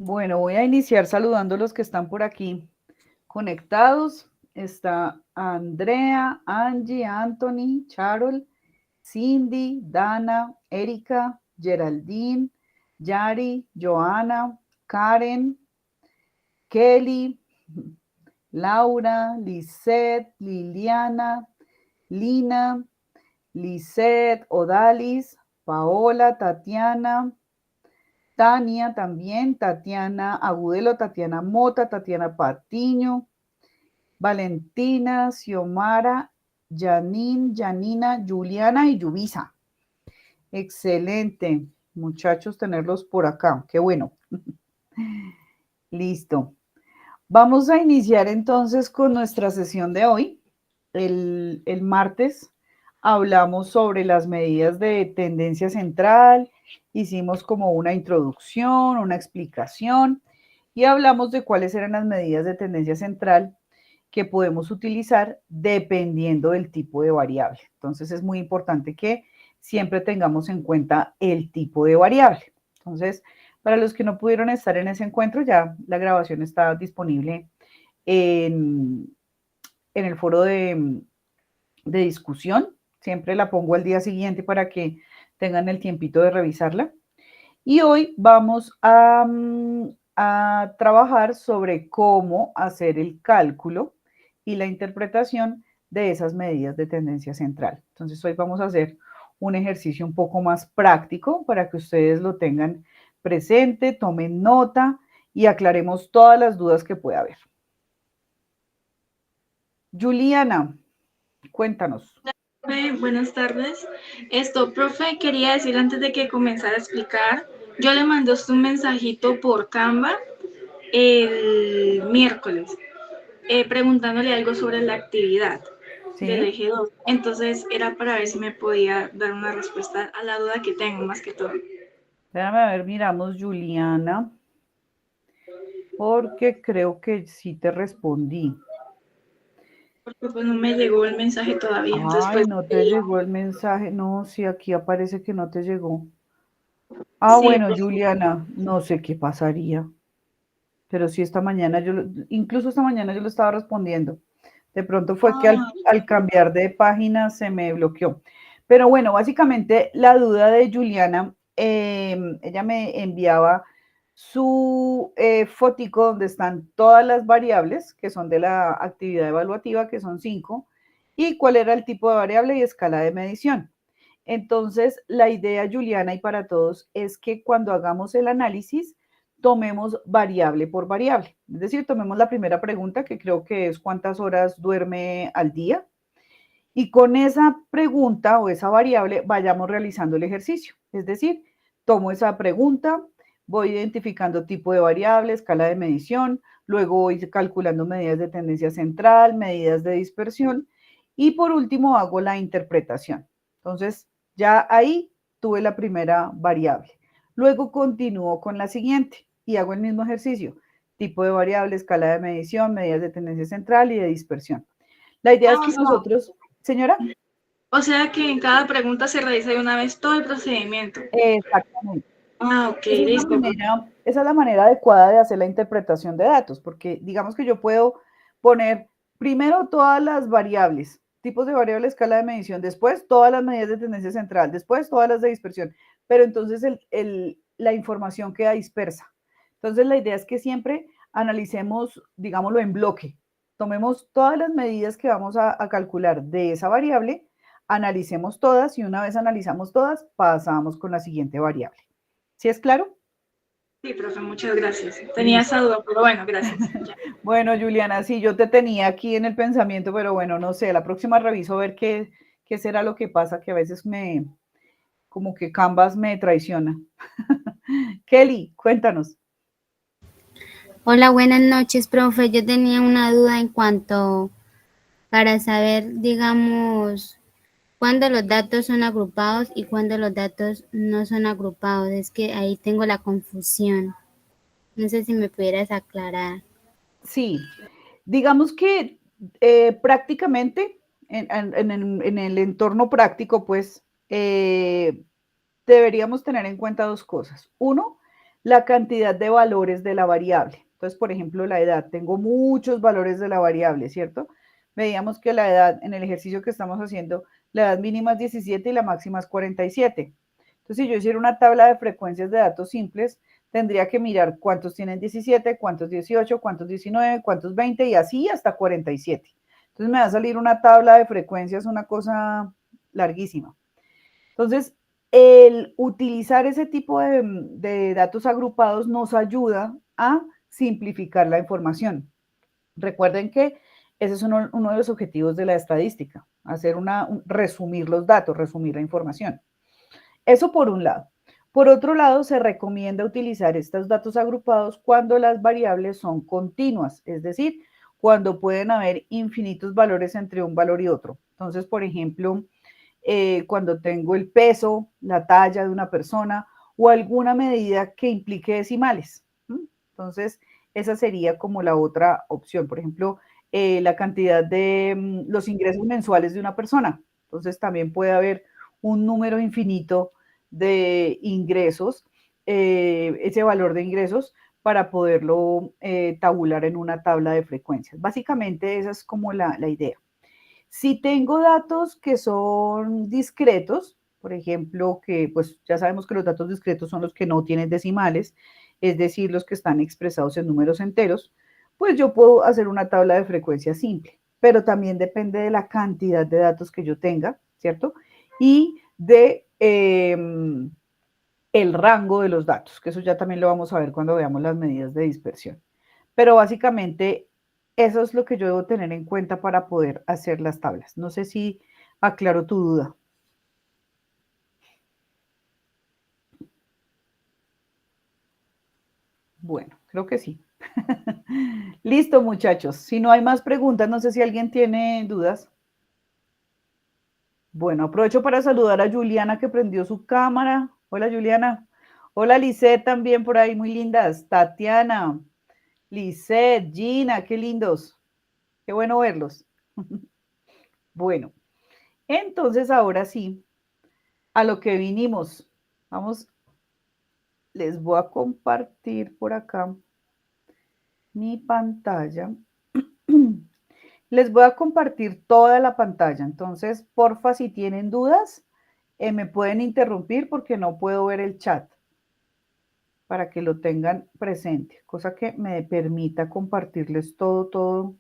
Bueno, voy a iniciar saludando a los que están por aquí conectados. Está Andrea, Angie, Anthony, Charol, Cindy, Dana, Erika, Geraldine, Yari, Joana, Karen, Kelly, Laura, Lisette, Liliana, Lina, Lisette, Odalis, Paola, Tatiana, Tania también, Tatiana Agudelo, Tatiana Mota, Tatiana Patiño, Valentina, Xiomara, Janine, Janina, Juliana y Yubisa. Excelente, muchachos, tenerlos por acá. Qué bueno. Listo. Vamos a iniciar entonces con nuestra sesión de hoy. El martes hablamos sobre las medidas de tendencia central, hicimos como una introducción, una explicación y hablamos de cuáles eran las medidas de tendencia central que podemos utilizar dependiendo del tipo de variable. Entonces es muy importante que siempre tengamos en cuenta el tipo de variable. Entonces, para los que no pudieron estar en ese encuentro, ya la grabación está disponible en el foro de discusión. Siempre la pongo al día siguiente para que tengan el tiempito de revisarla. Y hoy vamos a trabajar sobre cómo hacer el cálculo y la interpretación de esas medidas de tendencia central. Entonces hoy vamos a hacer un ejercicio un poco más práctico para que ustedes lo tengan presente, tomen nota y aclaremos todas las dudas que pueda haber. Juliana, cuéntanos. Buenas tardes. Profe, quería decir antes de que comenzara a explicar, yo le mandé a usted un mensajito por Canva el miércoles, preguntándole algo sobre la actividad del ¿Sí? eje 2. Entonces era para ver si me podía dar una respuesta a la duda que tengo, más que todo. Déjame ver, miramos, Juliana, porque creo que sí te respondí. Porque pues no me llegó el mensaje todavía, entonces Ay, pues no te llegó el mensaje. No, sí, aquí aparece que no te llegó. Ah, sí, bueno, profe. Juliana, no sé qué pasaría, pero sí esta mañana incluso esta mañana yo lo estaba respondiendo. De pronto fue que Ah, al cambiar de página se me bloqueó. Pero bueno, básicamente la duda de Juliana, ella me enviaba su fotico donde están todas las variables que son de la actividad evaluativa, que son 5, y cuál era el tipo de variable y escala de medición. Entonces, la idea, Juliana, y para todos, es que cuando hagamos el análisis, tomemos variable por variable. Es decir, tomemos la primera pregunta, que creo que es cuántas horas duerme al día, y con esa pregunta o esa variable vayamos realizando el ejercicio. Es decir, tomo esa pregunta, voy identificando tipo de variable, escala de medición, luego voy calculando medidas de tendencia central, medidas de dispersión, y por último hago la interpretación. Entonces, ya ahí tuve la primera variable. Luego continúo con la siguiente y hago el mismo ejercicio. Tipo de variable, escala de medición, medidas de tendencia central y de dispersión. La idea es ah, que nosotros, señora, o sea que en cada pregunta se revisa de una vez todo el procedimiento. exactamente. Ah, ok, Esa es listo. la manera adecuada de hacer la interpretación de datos, porque digamos que yo puedo poner primero todas las variables, tipos de variable, escala de medición, después todas las medidas de tendencia central, después todas las de dispersión, pero entonces la información queda dispersa. Entonces la idea es que siempre analicemos, digámoslo, en bloque. Tomemos todas las medidas que vamos a calcular de esa variable, analicemos todas y una vez analizamos todas, pasamos con la siguiente variable. ¿Sí es claro? Sí, profe, muchas gracias. Tenía Listo. esa duda, pero bueno, gracias. Ya. Bueno, Juliana, sí, yo te tenía aquí en el pensamiento, pero bueno, no sé, la próxima reviso a ver qué será lo que pasa, que a veces como que Canvas me traiciona. Kelly, cuéntanos. Hola, buenas noches, profe. Yo tenía una duda en cuanto para saber, digamos, cuándo los datos son agrupados y cuándo los datos no son agrupados. Es que ahí tengo la confusión. No sé si me pudieras aclarar. Sí, digamos que prácticamente en el entorno práctico, pues deberíamos tener en cuenta dos cosas. Uno, la cantidad de valores de la variable. Entonces, por ejemplo, la edad. Tengo muchos valores de la variable, ¿cierto? Veíamos que la edad, en el ejercicio que estamos haciendo, la edad mínima es 17 y la máxima es 47. Entonces, si yo hiciera una tabla de frecuencias de datos simples, tendría que mirar cuántos tienen 17, cuántos 18, cuántos 19, cuántos 20 y así hasta 47. Entonces me va a salir una tabla de frecuencias, una cosa larguísima. Entonces, el utilizar ese tipo de datos agrupados nos ayuda a simplificar la información. Recuerden que ese es uno de los objetivos de la estadística, hacer resumir los datos, resumir la información. Eso por un lado. Por otro lado, se recomienda utilizar estos datos agrupados cuando las variables son continuas, es decir, cuando pueden haber infinitos valores entre un valor y otro. Entonces, por ejemplo, cuando tengo el peso, la talla de una persona o alguna medida que implique decimales. Entonces, esa sería como la otra opción. Por ejemplo, la cantidad de los ingresos mensuales de una persona. Entonces, también puede haber un número infinito de ingresos, ese valor de ingresos, para poderlo tabular en una tabla de frecuencias. Básicamente, esa es como la idea. Si tengo datos que son discretos, por ejemplo, que pues ya sabemos que los datos discretos son los que no tienen decimales, es decir, los que están expresados en números enteros, pues yo puedo hacer una tabla de frecuencia simple, pero también depende de la cantidad de datos que yo tenga, ¿cierto? Y de el rango de los datos, que eso ya también lo vamos a ver cuando veamos las medidas de dispersión. Pero básicamente eso es lo que yo debo tener en cuenta para poder hacer las tablas. No sé si aclaro tu duda. Bueno, creo que sí. Listo, muchachos. Si no hay más preguntas, no sé si alguien tiene dudas. Bueno, aprovecho para saludar a Juliana que prendió su cámara. Hola, Juliana. Hola, Lisette también por ahí, muy lindas. Tatiana, Lisette, Gina, qué lindos. Qué bueno verlos. Bueno, entonces ahora sí, a lo que vinimos. Vamos, les voy a compartir por acá mi pantalla. Les voy a compartir toda la pantalla. Entonces, porfa, si tienen dudas, me pueden interrumpir porque no puedo ver el chat para que lo tengan presente, cosa que me permita compartirles todo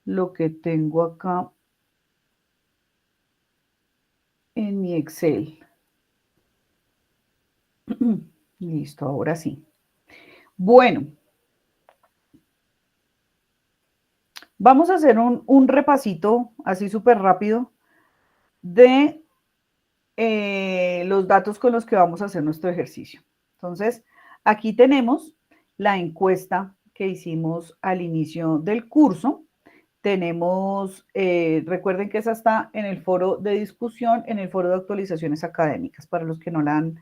lo que tengo acá en mi Excel. Listo, ahora sí. Bueno, vamos a hacer un repasito así súper rápido de los datos con los que vamos a hacer nuestro ejercicio. Entonces, aquí tenemos la encuesta que hicimos al inicio del curso. Tenemos, recuerden que esa está en el foro de discusión, en el foro de actualizaciones académicas, para los que no la han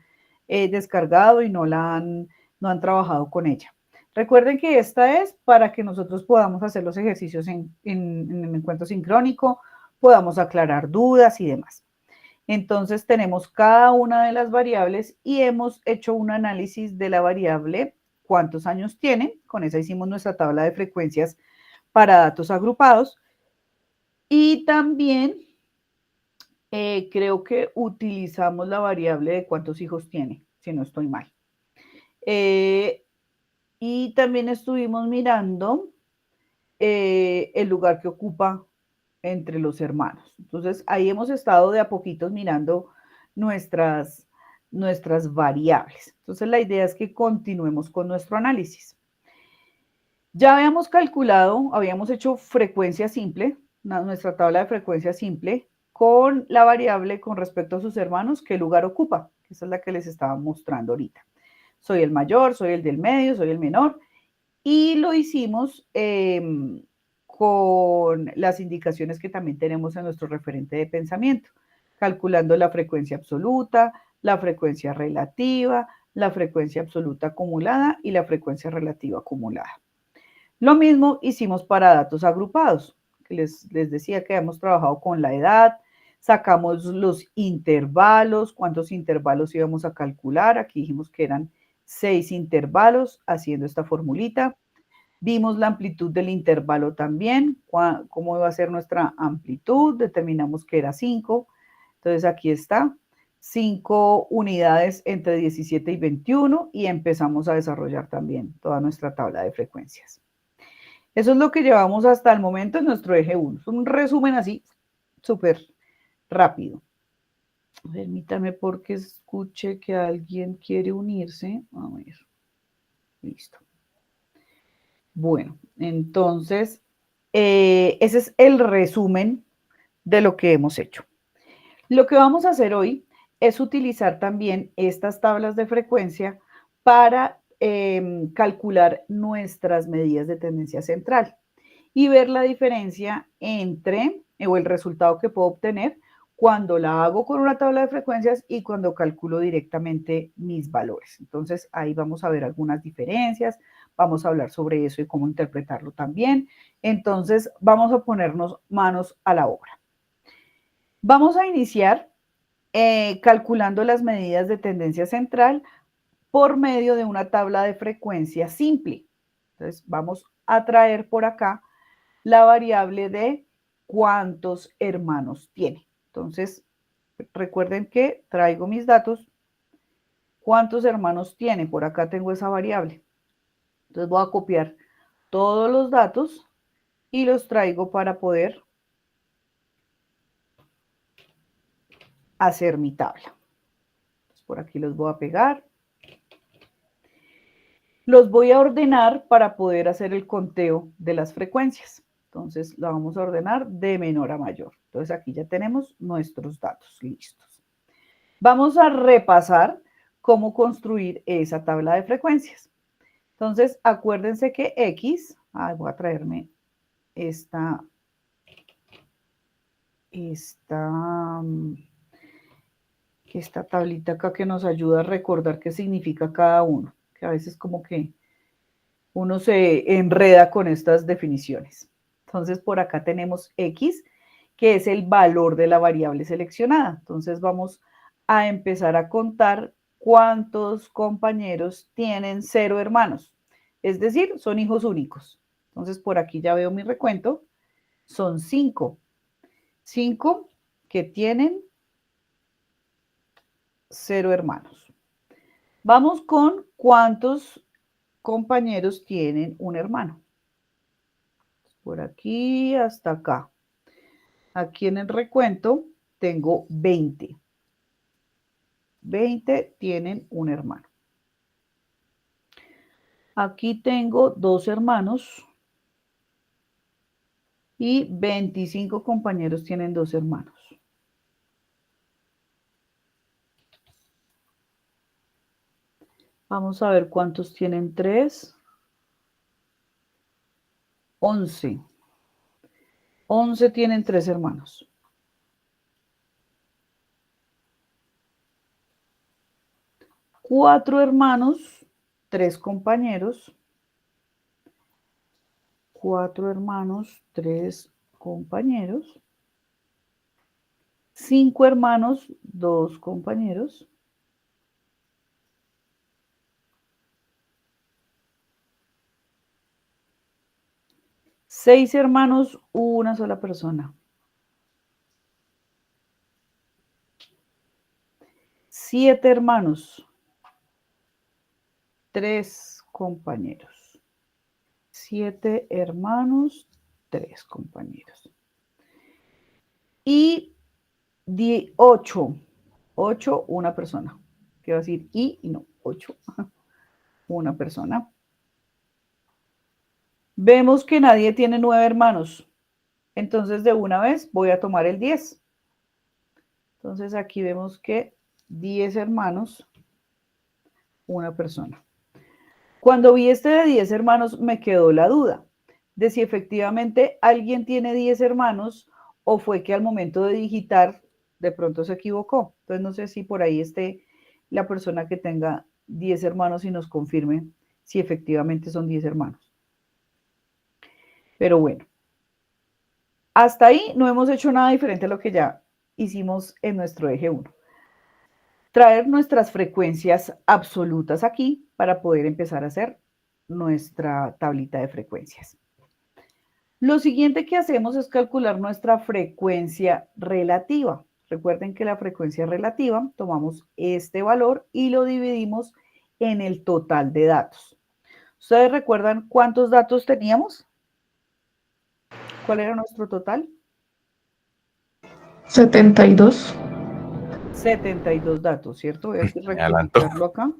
descargado y no han trabajado con ella. Recuerden que esta es para que nosotros podamos hacer los ejercicios en el encuentro sincrónico, podamos aclarar dudas y demás. Entonces tenemos cada una de las variables y hemos hecho un análisis de la variable cuántos años tiene. Con esa hicimos nuestra tabla de frecuencias para datos agrupados. Y también creo que utilizamos la variable de cuántos hijos tiene, si no estoy mal. Y también estuvimos mirando el lugar que ocupa entre los hermanos. Entonces, ahí hemos estado de a poquitos mirando nuestras variables. Entonces, la idea es que continuemos con nuestro análisis. Ya habíamos calculado, habíamos hecho frecuencia simple, nuestra tabla de frecuencia simple, con la variable con respecto a sus hermanos, qué lugar ocupa. Esa es la que les estaba mostrando ahorita. Soy el mayor, soy el del medio, soy el menor. Y lo hicimos con las indicaciones que también tenemos en nuestro referente de pensamiento, calculando la frecuencia absoluta, la frecuencia relativa, la frecuencia absoluta acumulada y la frecuencia relativa acumulada. Lo mismo hicimos para datos agrupados, que les decía que hemos trabajado con la edad, sacamos los intervalos, cuántos intervalos íbamos a calcular, aquí dijimos que eran 6 intervalos haciendo esta formulita. Vimos la amplitud del intervalo también, cómo iba a ser nuestra amplitud, determinamos que era 5. Entonces aquí está, 5 unidades entre 17 y 21 y empezamos a desarrollar también toda nuestra tabla de frecuencias. Eso es lo que llevamos hasta el momento en nuestro eje 1. Es un resumen así, súper rápido. Permítame porque escuche que alguien quiere unirse. A ver. Listo. Bueno, entonces, ese es el resumen de lo que hemos hecho. Lo que vamos a hacer hoy es utilizar también estas tablas de frecuencia para calcular nuestras medidas de tendencia central y ver la diferencia entre, o el resultado que puedo obtener cuando la hago con una tabla de frecuencias y cuando calculo directamente mis valores. Entonces, ahí vamos a ver algunas diferencias, vamos a hablar sobre eso y cómo interpretarlo también. Entonces, vamos a ponernos manos a la obra. Vamos a iniciar calculando las medidas de tendencia central por medio de una tabla de frecuencia simple. Entonces, vamos a traer por acá la variable de cuántos hermanos tiene. Entonces, recuerden que traigo mis datos. ¿Cuántos hermanos tiene? Por acá tengo esa variable. Entonces voy a copiar todos los datos y los traigo para poder hacer mi tabla. Entonces, por aquí los voy a pegar. Los voy a ordenar para poder hacer el conteo de las frecuencias. Entonces, la vamos a ordenar de menor a mayor. Entonces, aquí ya tenemos nuestros datos listos. Vamos a repasar cómo construir esa tabla de frecuencias. Entonces, acuérdense que X, voy a traerme esta tablita acá que nos ayuda a recordar qué significa cada uno, que a veces como que uno se enreda con estas definiciones. Entonces, por acá tenemos X, que es el valor de la variable seleccionada. Entonces, vamos a empezar a contar cuántos compañeros tienen 0 hermanos. Es decir, son hijos únicos. Entonces, por aquí ya veo mi recuento. Son 5. 5 que tienen 0 hermanos. Vamos con cuántos compañeros tienen un hermano. Por aquí hasta acá. Aquí en el recuento tengo 20. 20 tienen un hermano. Aquí tengo 2 hermanos y 25 compañeros tienen 2 hermanos. Vamos a ver cuántos tienen 3. 11. 11 tienen 3 hermanos. Cuatro hermanos, 3 compañeros. 4 hermanos, 3 compañeros. 5 hermanos, 2 compañeros. 6 hermanos, una sola persona. 7 hermanos, 3 compañeros. 7 hermanos, 3 compañeros. Y 8. 8, una persona. Quiero decir y no, 8. Una persona. Vemos que nadie tiene 9 hermanos. Entonces, de una vez voy a tomar el 10. Entonces, aquí vemos que 10 hermanos, una persona. Cuando vi este de 10 hermanos, me quedó la duda de si efectivamente alguien tiene 10 hermanos o fue que al momento de digitar de pronto se equivocó. Entonces, no sé si por ahí esté la persona que tenga 10 hermanos y nos confirme si efectivamente son 10 hermanos. Pero bueno, hasta ahí no hemos hecho nada diferente a lo que ya hicimos en nuestro eje 1. traer nuestras frecuencias absolutas aquí para poder empezar a hacer nuestra tablita de frecuencias. Lo siguiente que hacemos es calcular nuestra frecuencia relativa. Recuerden que la frecuencia relativa, tomamos este valor y lo dividimos en el total de datos. ¿Ustedes recuerdan cuántos datos teníamos? ¿Cuál era nuestro total? 72. 72 datos, ¿cierto? Voy a rectificarlo acá.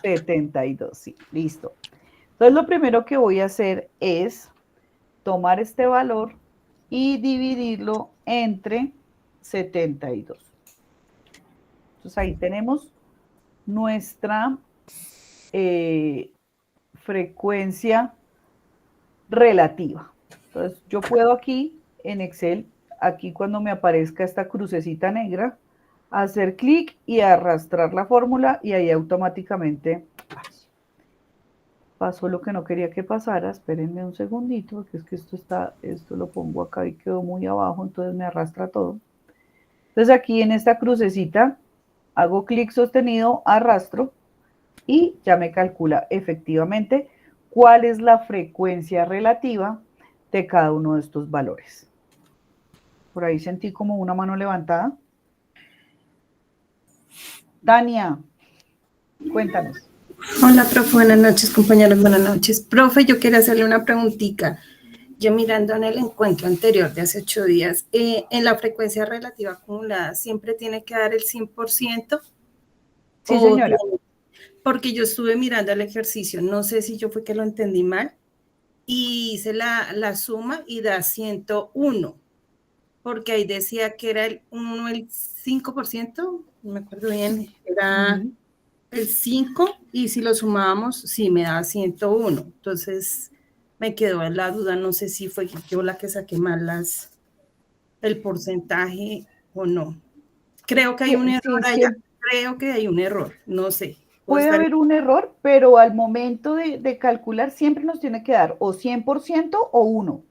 72, sí, listo. Entonces, lo primero que voy a hacer es tomar este valor y dividirlo entre 72. Entonces, ahí tenemos nuestra frecuencia relativa. Entonces, yo puedo aquí en Excel, aquí cuando me aparezca esta crucecita negra, hacer clic y arrastrar la fórmula y ahí automáticamente pasó lo que no quería que pasara. Espérenme un segundito, porque es que esto lo pongo acá y quedó muy abajo, entonces me arrastra todo. Entonces aquí en esta crucecita hago clic sostenido, arrastro y ya me calcula efectivamente cuál es la frecuencia relativa de cada uno de estos valores. Por ahí sentí como una mano levantada. Tania, cuéntanos. Hola, profe, buenas noches, compañeros, buenas noches. Profe, yo quería hacerle una preguntita. Yo mirando en el encuentro anterior de hace 8 días, en la frecuencia relativa acumulada, ¿siempre tiene que dar el 100%? Sí, señora. Porque yo estuve mirando el ejercicio, no sé si yo fue que lo entendí mal, y hice la suma y da 101, porque ahí decía que era el 5%, no me acuerdo bien, era el 5, y si lo sumábamos, sí, me da 101. Entonces, me quedó la duda, no sé si fue yo la que saqué mal el porcentaje o no. Creo que hay un error allá, creo que hay un error, no sé. Puede haber un error, pero al momento de calcular siempre nos tiene que dar o 100% o 1.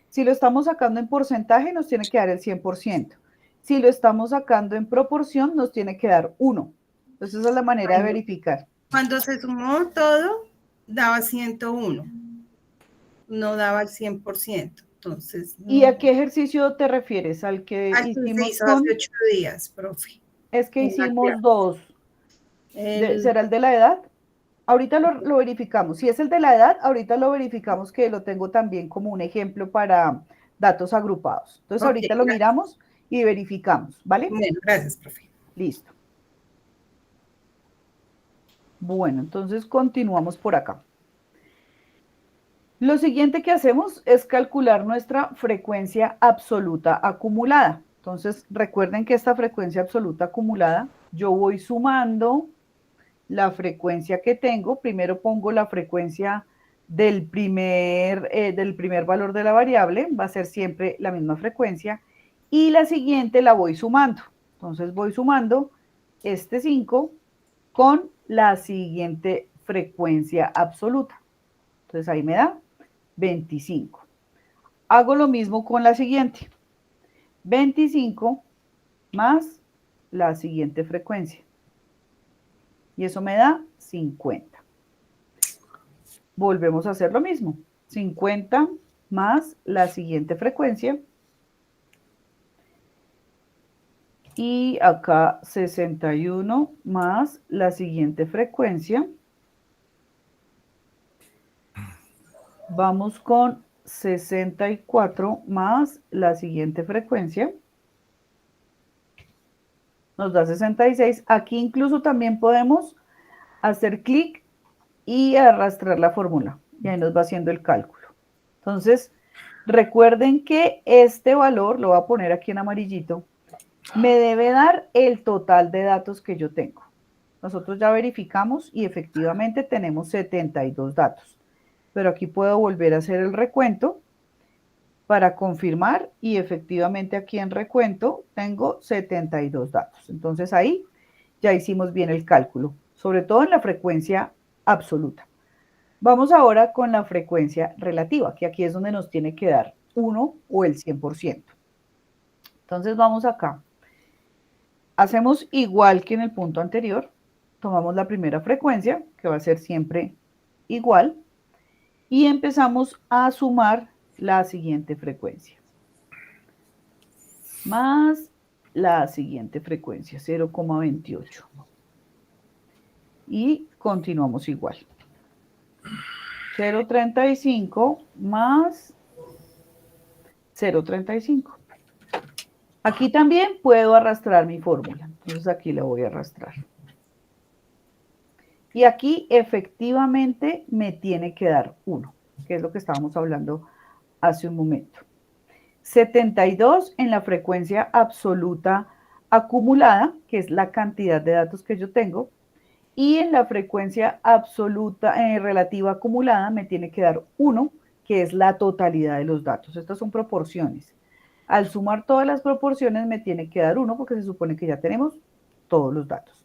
Si lo estamos sacando en porcentaje, nos tiene que dar el 100%. Si lo estamos sacando en proporción, nos tiene que dar 1. Entonces, esa es la manera de verificar. Cuando se sumó todo, daba 101. No daba el 100%. Entonces, no. ¿Y a qué ejercicio te refieres? Al que hicimos se hizo hace 8 días, profe. Es que hicimos dos. ¿Será el de la edad? Ahorita lo verificamos. Si es el de la edad, ahorita lo verificamos, que lo tengo también como un ejemplo para datos agrupados. Entonces, ahorita lo miramos y verificamos, ¿vale? Bueno, gracias, profe. Listo. Bueno, entonces continuamos por acá. Lo siguiente que hacemos es calcular nuestra frecuencia absoluta acumulada. Entonces, recuerden que esta frecuencia absoluta acumulada, yo voy sumando la frecuencia que tengo. Primero pongo la frecuencia del primer valor de la variable, va a ser siempre la misma frecuencia, y la siguiente la voy sumando. Entonces voy sumando este 5 con la siguiente frecuencia absoluta. Entonces ahí me da 25. Hago lo mismo con la siguiente. 25 más la siguiente frecuencia. Y eso me da 50. Volvemos a hacer lo mismo. 50 más la siguiente frecuencia. Y acá 61 más la siguiente frecuencia. Vamos con 64 más la siguiente frecuencia. Nos da 66. Aquí incluso también podemos hacer clic y arrastrar la fórmula. Y ahí nos va haciendo el cálculo. Entonces, recuerden que este valor, lo voy a poner aquí en amarillito, me debe dar el total de datos que yo tengo. Nosotros ya verificamos y efectivamente tenemos 72 datos. Pero aquí puedo volver a hacer el recuento para confirmar y efectivamente aquí en recuento tengo 72 datos. Entonces ahí ya hicimos bien el cálculo, sobre todo en la frecuencia absoluta. Vamos ahora con la frecuencia relativa, que aquí es donde nos tiene que dar 1 o el 100%. Entonces vamos acá hacemos igual que en el punto anterior. Tomamos la primera frecuencia, que va a ser siempre igual, y empezamos a sumar la siguiente frecuencia. Más la siguiente frecuencia, 0,28. Y continuamos igual. 0,35 más 0,35. Aquí también puedo arrastrar mi fórmula. Entonces aquí la voy a arrastrar. Y aquí efectivamente me tiene que dar 1, que es lo que estábamos hablando hace un momento. 72 en la frecuencia absoluta acumulada, que es la cantidad de datos que yo tengo, y en la frecuencia absoluta relativa acumulada me tiene que dar 1, que es la totalidad de los datos. Estas son proporciones. Al sumar todas las proporciones me tiene que dar 1 porque se supone que ya tenemos todos los datos.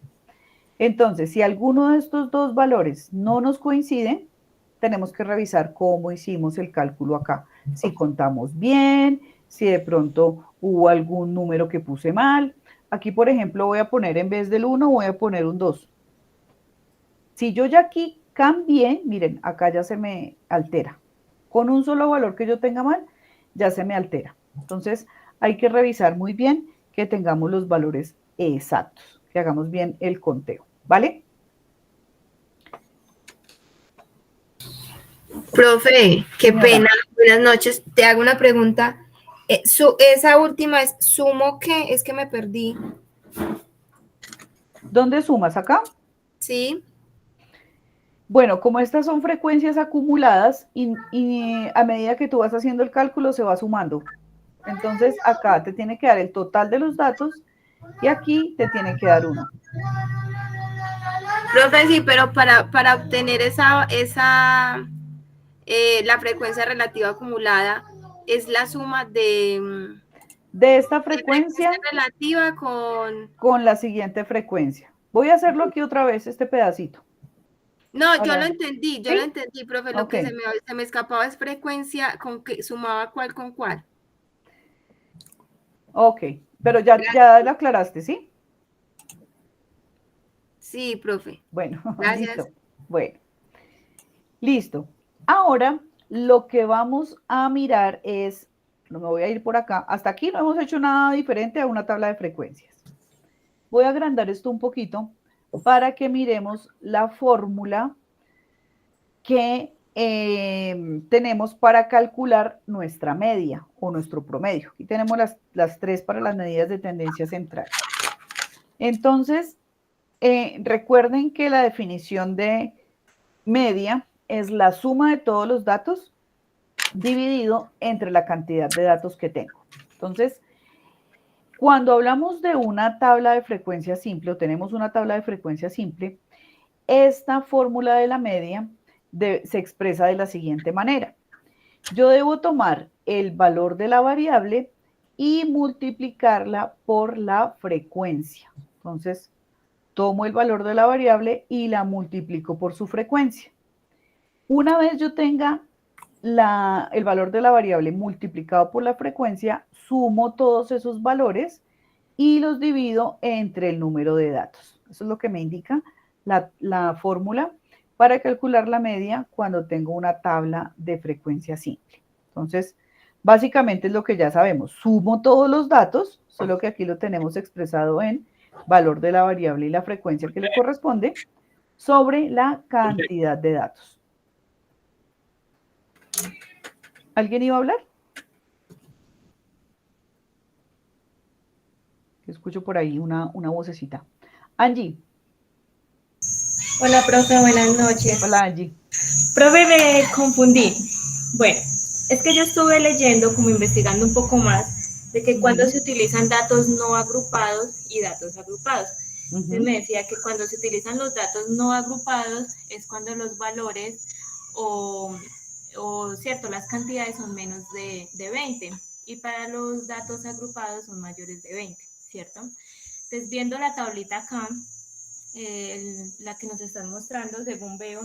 Entonces, si alguno de estos dos valores no nos coincide, tenemos que revisar cómo hicimos el cálculo acá. Si contamos bien, si de pronto hubo algún número que puse mal. Aquí, por ejemplo, voy a poner en vez del 1, voy a poner un 2. Si yo ya aquí cambié, miren, acá ya se me altera. Con un solo valor que yo tenga mal, ya se me altera. Entonces, hay que revisar muy bien que tengamos los valores exactos, que hagamos bien el conteo, ¿vale? Profe, qué Señora. pena. Buenas noches. Te hago una pregunta. Esa última es, ¿sumo qué? Es que me perdí. ¿Dónde sumas? ¿Acá? Sí. Bueno, como estas son frecuencias acumuladas y a medida que tú vas haciendo el cálculo se va sumando. Entonces acá te tiene que dar el total de los datos y aquí te tiene que dar 1. Profe, sí, pero para obtener la frecuencia relativa acumulada es la suma de esta frecuencia relativa con la siguiente frecuencia. Voy a hacerlo aquí otra vez, este pedacito. No, yo lo entendí, ¿Sí? lo entendí, profe. Lo Okay. que se me escapaba es frecuencia con que sumaba cuál con cuál. Ok, pero ya lo aclaraste, ¿sí? Sí, profe. Bueno, Gracias. listo. Bueno, listo. Ahora lo que vamos a mirar es, no me voy a ir por acá, hasta aquí no hemos hecho nada diferente a una tabla de frecuencias. Voy a agrandar esto un poquito para que miremos la fórmula que tenemos para calcular nuestra media o nuestro promedio. Aquí tenemos las 3 para las medidas de tendencia central. Entonces, recuerden que la definición de media es la suma de todos los datos dividido entre la cantidad de datos que tengo. Entonces, cuando hablamos de una tabla de frecuencia simple o tenemos una tabla de frecuencia simple, esta fórmula de la media se expresa de la siguiente manera. Yo debo tomar el valor de la variable y multiplicarla por la frecuencia. Entonces, tomo el valor de la variable y la multiplico por su frecuencia. Una vez yo tenga el valor de la variable multiplicado por la frecuencia, sumo todos esos valores y los divido entre el número de datos. Eso es lo que me indica la fórmula para calcular la media cuando tengo una tabla de frecuencia simple. Entonces, básicamente es lo que ya sabemos. Sumo todos los datos, solo que aquí lo tenemos expresado en valor de la variable y la frecuencia que le corresponde sobre la cantidad de datos. ¿Alguien iba a hablar? Escucho por ahí una vocecita. Angie. Hola, profe, buenas noches. Hola, Angie. Profe, me confundí. Bueno, es que yo estuve leyendo, como investigando un poco más, de que cuando se utilizan datos no agrupados y datos agrupados. Entonces me decía que cuando se utilizan los datos no agrupados es cuando los valores o cierto, las cantidades son menos de 20 y para los datos agrupados son mayores de 20, ¿cierto? Entonces, viendo la tablita acá, la que nos están mostrando, según veo,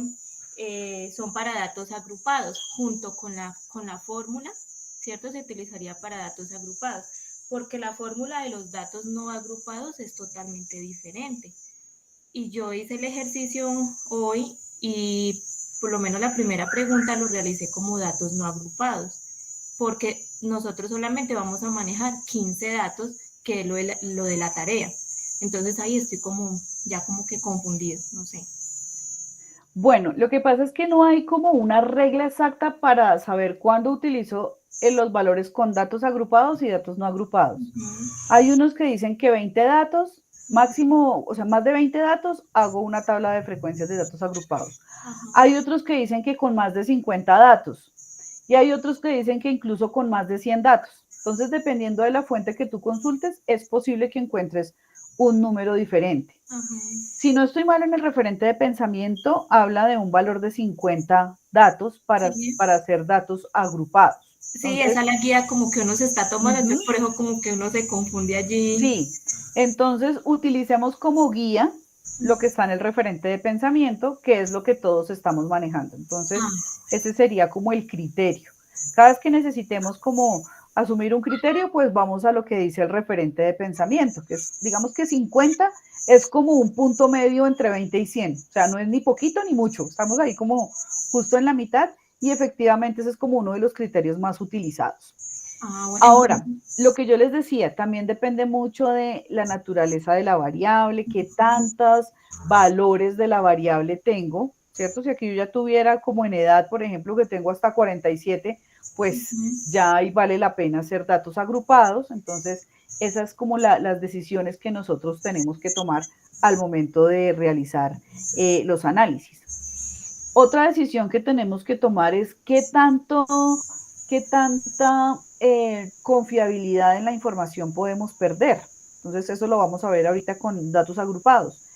son para datos agrupados, junto con la fórmula, ¿cierto? Se utilizaría para datos agrupados. porque la fórmula de los datos no agrupados es totalmente diferente. Y yo hice el ejercicio hoy y por lo menos la primera pregunta lo realicé como datos no agrupados, porque nosotros solamente vamos a manejar 15 datos, que es lo de la tarea. Entonces ahí estoy ya como que confundido, no sé. Bueno, lo que pasa es que no hay como una regla exacta para saber cuándo utilizo los valores con datos agrupados y datos no agrupados. Hay unos que dicen que 20 datos, máximo, o sea, más de 20 datos, hago una tabla de frecuencias de datos agrupados. Hay otros que dicen que con más de 50 datos. Y hay otros que dicen que incluso con más de 100 datos. Entonces, dependiendo de la fuente que tú consultes, es posible que encuentres un número diferente. Si no estoy mal en el referente de pensamiento, habla de un valor de 50 datos para hacer datos agrupados. Sí, entonces, esa es la guía como que uno se está tomando, entonces por eso como que uno se confunde allí. Sí, entonces utilicemos como guía lo que está en el referente de pensamiento, que es lo que todos estamos manejando. Entonces, ese sería como el criterio. Cada vez que necesitemos como asumir un criterio, pues vamos a lo que dice el referente de pensamiento, que es, digamos que 50 es como un punto medio entre 20 y 100. O sea, no es ni poquito ni mucho, estamos ahí como justo en la mitad y efectivamente ese es como uno de los criterios más utilizados. Bueno. Ahora, lo que yo les decía, también depende mucho de la naturaleza de la variable, qué tantos valores de la variable tengo, ¿cierto? Si aquí yo ya tuviera como en edad, por ejemplo, que tengo hasta 47, pues ya ahí vale la pena hacer datos agrupados. Entonces, esas como las decisiones que nosotros tenemos que tomar al momento de realizar los análisis. Otra decisión que tenemos que tomar es qué tanta confiabilidad en la información podemos perder. Entonces, eso lo vamos a ver ahorita con datos agrupados.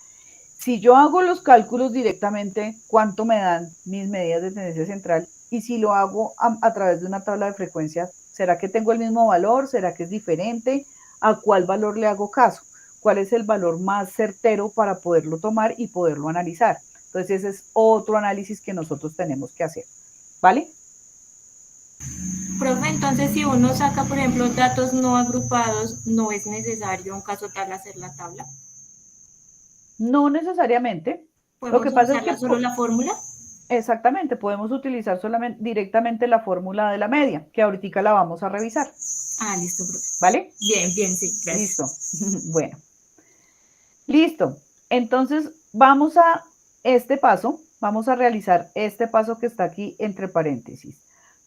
Si yo hago los cálculos directamente, ¿cuánto me dan mis medidas de tendencia central? Y si lo hago a través de una tabla de frecuencias, ¿será que tengo el mismo valor? ¿Será que es diferente? ¿A cuál valor le hago caso? ¿Cuál es el valor más certero para poderlo tomar y poderlo analizar? Entonces, ese es otro análisis que nosotros tenemos que hacer. ¿Vale? Profe, entonces si uno saca, por ejemplo, datos no agrupados, ¿no es necesario en caso tal hacer la tabla? No necesariamente. ¿Podemos Lo que pasa es que solo la fórmula? Exactamente, podemos utilizar solamente directamente la fórmula de la media, que ahorita la vamos a revisar. Ah, listo, profe. ¿Vale? Bien, sí, gracias. Listo. Bueno. Listo. Entonces, vamos a este paso, vamos a realizar este paso que está aquí entre paréntesis.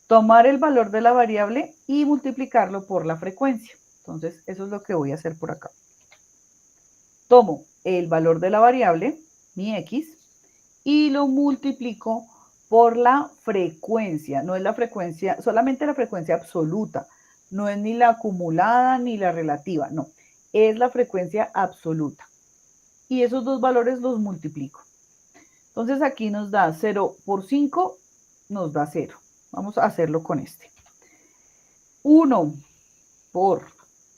Tomar el valor de la variable y multiplicarlo por la frecuencia. Entonces, eso es lo que voy a hacer por acá. Tomo el valor de la variable, mi x, y lo multiplico por la frecuencia. No es la frecuencia, solamente la frecuencia absoluta. No es ni la acumulada ni la relativa, no. Es la frecuencia absoluta. Y esos dos valores los multiplico. Entonces aquí nos da 0 por 5, nos da 0. Vamos a hacerlo con este. 1 por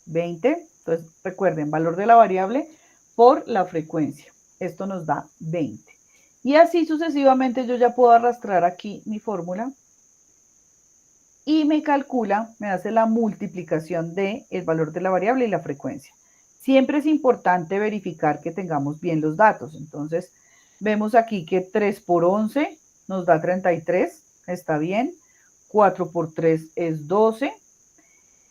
20. Entonces recuerden, valor de la variable por la frecuencia. Esto nos da 20. Y así sucesivamente yo ya puedo arrastrar aquí mi fórmula y me calcula, me hace la multiplicación del valor de la variable y la frecuencia. Siempre es importante verificar que tengamos bien los datos. Entonces, vemos aquí que 3 por 11 nos da 33, está bien. 4 por 3 es 12.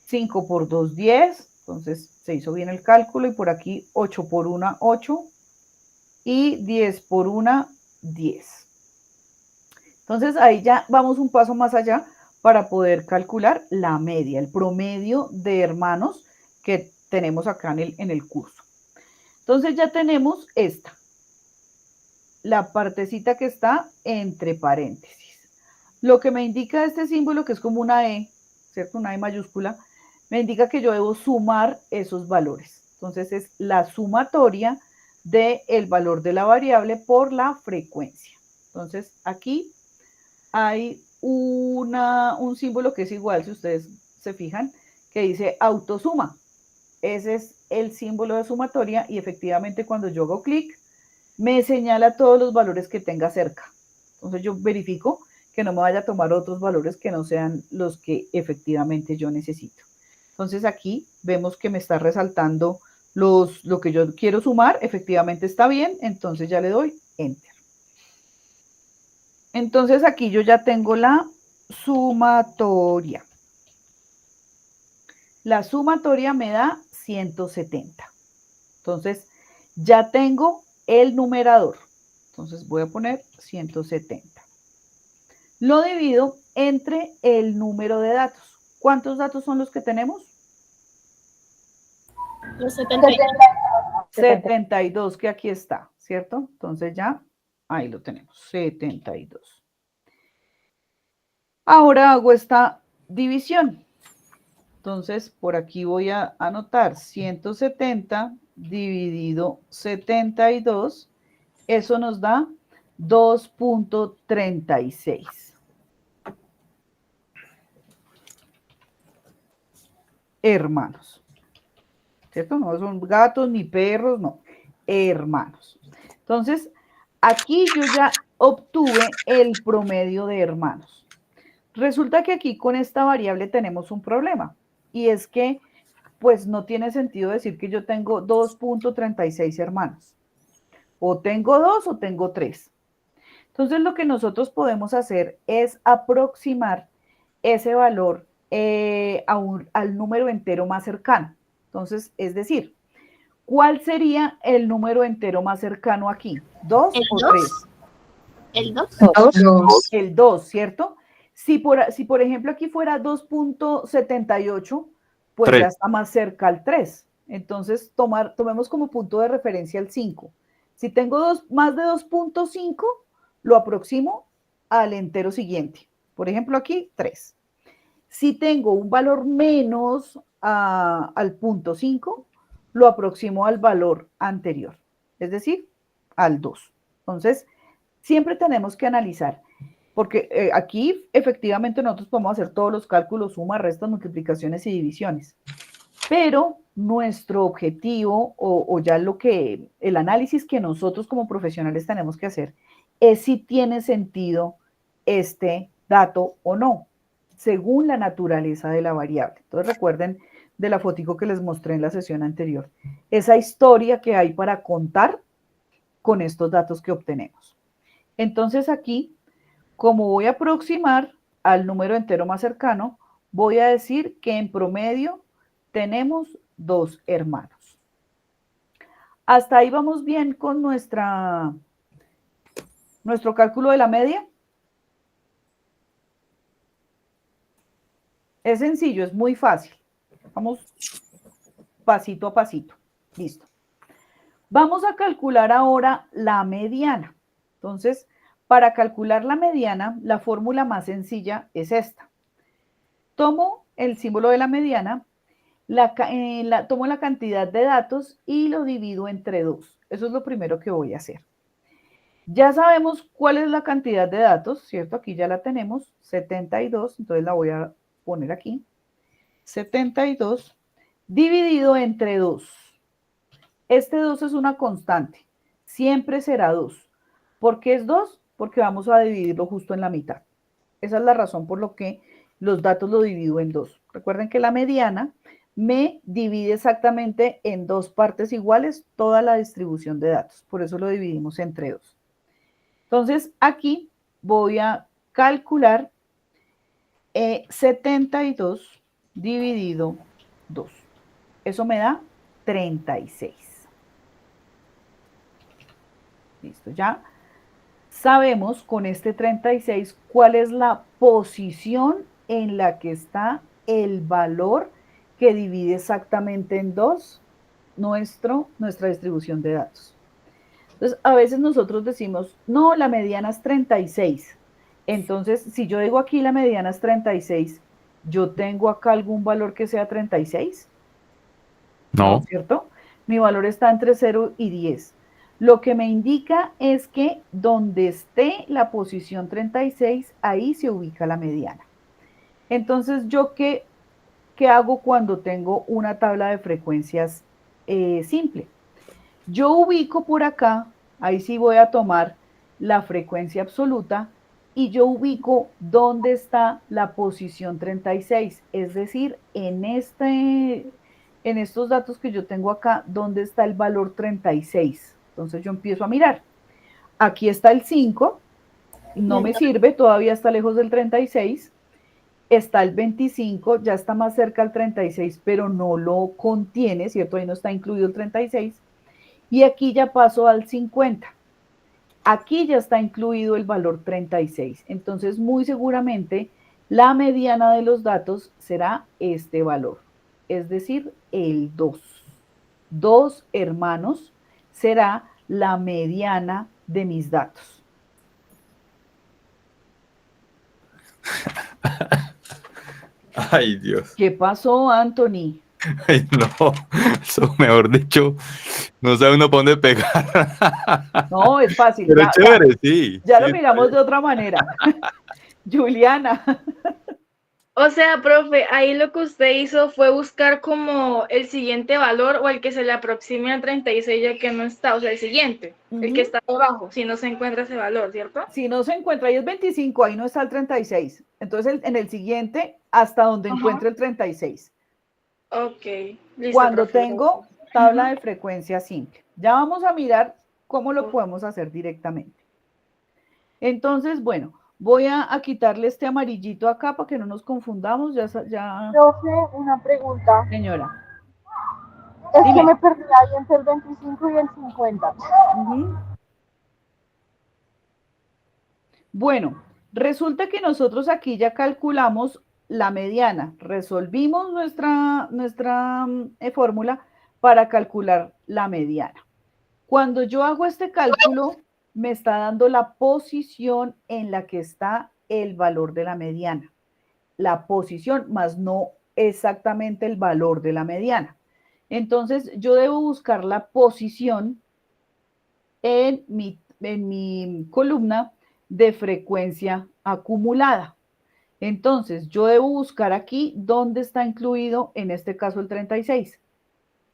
5 por 2, 10. Entonces, se hizo bien el cálculo. Y por aquí, 8 por 1, 8. Y 10 por 1, 10. Entonces, ahí ya vamos un paso más allá para poder calcular la media, el promedio de hermanos que tenemos acá en el curso. Entonces ya tenemos esta, la partecita que está entre paréntesis. Lo que me indica este símbolo, que es como una E, ¿cierto? Una E mayúscula, me indica que yo debo sumar esos valores. Entonces es la sumatoria del valor de la variable por la frecuencia. Entonces aquí hay un símbolo que es igual, si ustedes se fijan, que dice autosuma. Ese es el símbolo de sumatoria y efectivamente cuando yo hago clic me señala todos los valores que tenga cerca. Entonces yo verifico que no me vaya a tomar otros valores que no sean los que efectivamente yo necesito. Entonces aquí vemos que me está resaltando lo que yo quiero sumar, efectivamente está bien, entonces ya le doy Enter. Entonces aquí yo ya tengo la sumatoria. La sumatoria me da 170. Entonces ya tengo el numerador. Entonces voy a poner 170. Lo divido entre el número de datos. ¿Cuántos datos son los que tenemos? Los 72. 72, que aquí está, ¿cierto? Entonces ya, ahí lo tenemos, 72. Ahora hago esta división. Entonces, por aquí voy a anotar 170 dividido 72. Eso nos da 2.36. Hermanos. ¿Cierto? No son gatos ni perros, no. Hermanos. Entonces, aquí yo ya obtuve el promedio de hermanos. Resulta que aquí con esta variable tenemos un problema. Y es que, pues, no tiene sentido decir que yo tengo 2.36 hermanos. O tengo 2 o tengo 3. Entonces, lo que nosotros podemos hacer es aproximar ese valor al número entero más cercano. Entonces, es decir, ¿cuál sería el número entero más cercano aquí? ¿2 ¿El o 2? 3? ¿El 2? El 2, ¿cierto? Si por ejemplo aquí fuera 2.78, pues 3. ya está más cerca al 3. Entonces, tomemos como punto de referencia el 5. Si tengo más de 2.5, lo aproximo al entero siguiente. Por ejemplo, aquí 3. Si tengo un valor menos al punto 5, lo aproximo al valor anterior, es decir, al 2. Entonces, siempre tenemos que analizar, porque aquí efectivamente nosotros podemos hacer todos los cálculos, sumas, restas, multiplicaciones y divisiones, pero nuestro objetivo o ya el análisis que nosotros como profesionales tenemos que hacer es si tiene sentido este dato o no, según la naturaleza de la variable. Entonces recuerden de la fotico que les mostré en la sesión anterior, esa historia que hay para contar con estos datos que obtenemos. Entonces aquí, como voy a aproximar al número entero más cercano, voy a decir que en promedio tenemos 2 hermanos. Hasta ahí vamos bien con nuestro cálculo de la media. Es sencillo, es muy fácil. Vamos pasito a pasito. Listo. Vamos a calcular ahora la mediana. Entonces, para calcular la mediana, la fórmula más sencilla es esta. Tomo el símbolo de la mediana, tomo la cantidad de datos y lo divido entre 2. Eso es lo primero que voy a hacer. Ya sabemos cuál es la cantidad de datos, ¿cierto? Aquí ya la tenemos, 72, entonces la voy a poner aquí. 72 dividido entre 2. Este 2 es una constante, siempre será 2. ¿Por qué es 2? Porque vamos a dividirlo justo en la mitad. Esa es la razón por la que los datos lo divido en 2. Recuerden que la mediana me divide exactamente en 2 partes iguales toda la distribución de datos. Por eso lo dividimos entre 2. Entonces, aquí voy a calcular 72 dividido 2. Eso me da 36. Listo, ya sabemos con este 36 cuál es la posición en la que está el valor que divide exactamente en 2 nuestra distribución de datos. Entonces, a veces nosotros decimos, no, la mediana es 36. Entonces, si yo digo aquí la mediana es 36, ¿yo tengo acá algún valor que sea 36? No, ¿cierto? Mi valor está entre 0 y 10. Lo que me indica es que donde esté la posición 36, ahí se ubica la mediana. Entonces, ¿yo qué hago cuando tengo una tabla de frecuencias simple? Yo ubico por acá, ahí sí voy a tomar la frecuencia absoluta y yo ubico dónde está la posición 36, es decir, en estos datos que yo tengo acá, dónde está el valor 36. Entonces yo empiezo a mirar. Aquí está el 5, no me sirve, todavía está lejos del 36. Está el 25, ya está más cerca al 36, pero no lo contiene, ¿cierto? Ahí no está incluido el 36. Y aquí ya paso al 50. Aquí ya está incluido el valor 36. Entonces, muy seguramente, la mediana de los datos será este valor, es decir, el 2. 2 hermanos será la mediana de mis datos. Ay, Dios. ¿Qué pasó, Anthony? Ay, no. Eso, mejor dicho, no sabe uno para dónde pegar. No, es fácil. Pero Ya, chévere, sí. ya sí, lo miramos de otra manera. Juliana. O sea, profe, ahí lo que usted hizo fue buscar como el siguiente valor o el que se le aproxime al 36 ya que no está, o sea, el siguiente, el que está abajo, si no se encuentra ese valor, ¿cierto? Si no se encuentra, ahí es 25, ahí no está el 36. Entonces, en el siguiente, hasta donde encuentre el 36. Ok, listo, Cuando profe. tengo tabla de frecuencia simple. Ya vamos a mirar cómo lo podemos hacer directamente. Entonces, bueno, voy a quitarle este amarillito acá para que no nos confundamos. Ya. Profe, una pregunta. Señora. Es Dime. que me perdí ahí entre el 25 y el 50. Bueno, resulta que nosotros aquí ya calculamos la mediana. Resolvimos nuestra fórmula para calcular la mediana. Cuando yo hago este cálculo, me está dando la posición en la que está el valor de la mediana. La posición, más no exactamente el valor de la mediana. Entonces, yo debo buscar la posición en mi columna de frecuencia acumulada. Entonces, yo debo buscar aquí dónde está incluido, en este caso, el 36,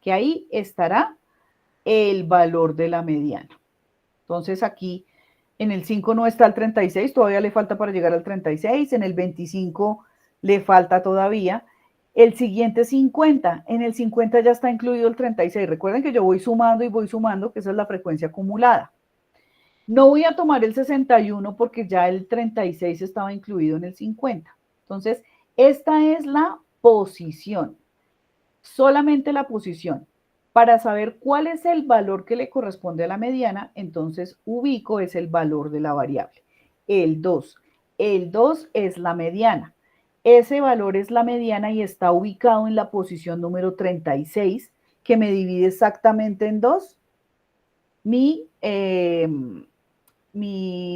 que ahí estará el valor de la mediana. Entonces, aquí en el 5 no está el 36, todavía le falta para llegar al 36, en el 25 le falta todavía. El siguiente 50, en el 50 ya está incluido el 36. Recuerden que yo voy sumando y voy sumando, que esa es la frecuencia acumulada. No voy a tomar el 61 porque ya el 36 estaba incluido en el 50. Entonces, esta es la posición, solamente la posición. Para saber cuál es el valor que le corresponde a la mediana, entonces ubico es el valor de la variable, el 2. El 2 es la mediana. Ese valor es la mediana y está ubicado en la posición número 36, que me divide exactamente en 2 mi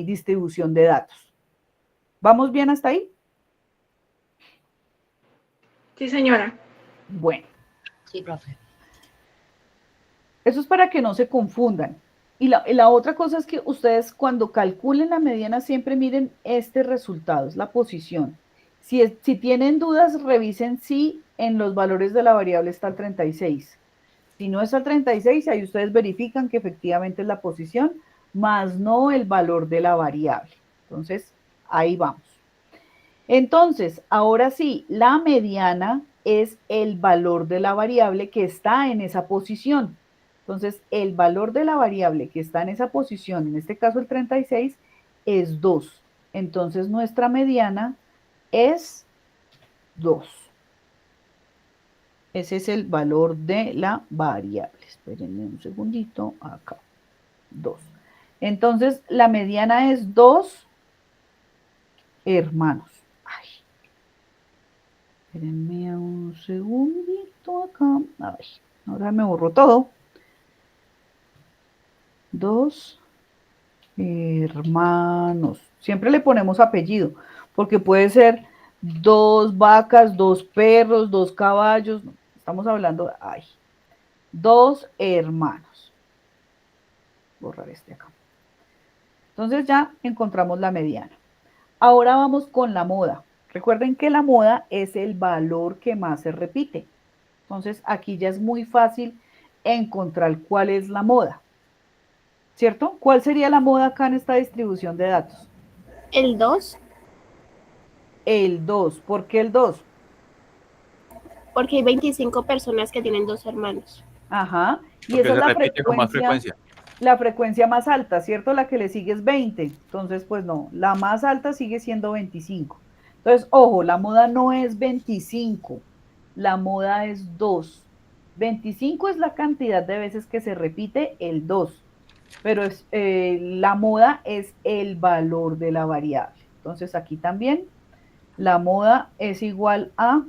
distribución de datos. ¿Vamos bien hasta ahí? Sí, señora. Bueno. Sí, profe. Eso es para que no se confundan. Y la otra cosa es que ustedes cuando calculen la mediana siempre miren este resultado, es la posición. Si tienen dudas, revisen si en los valores de la variable está el 36. Si no está el 36, ahí ustedes verifican que efectivamente es la posición, más no el valor de la variable. Entonces, ahí vamos. Entonces, ahora sí, la mediana es el valor de la variable que está en esa posición. Entonces, el valor de la variable que está en esa posición, en este caso el 36, es 2. Entonces, nuestra mediana es 2. Ese es el valor de la variable. Espérenme un segundito, acá, 2. Entonces, la mediana es 2 hermanos. Ay. Espérenme un segundito acá. Ay, ahora me borró todo. 2 hermanos. Siempre le ponemos apellido, porque puede ser 2 vacas, 2 perros, 2 caballos. No, estamos hablando de 2 hermanos. Borrar este acá. Entonces ya encontramos la mediana. Ahora vamos con la moda. Recuerden que la moda es el valor que más se repite. Entonces aquí ya es muy fácil encontrar cuál es la moda. ¿Cierto? ¿Cuál sería la moda acá en esta distribución de datos? El 2, El 2. ¿Por qué el 2? porque hay 25 personas que tienen 2 hermanos. Ajá. Y Porque esa es se repite con más frecuencia. la frecuencia más alta, ¿cierto? La que le sigue es 20. Entonces, pues no, la más alta sigue siendo 25. Entonces, ojo, la moda no es 25, la moda es 2. 25 es la cantidad de veces que se repite el 2, pero la moda es el valor de la variable. Entonces, aquí también la moda es igual a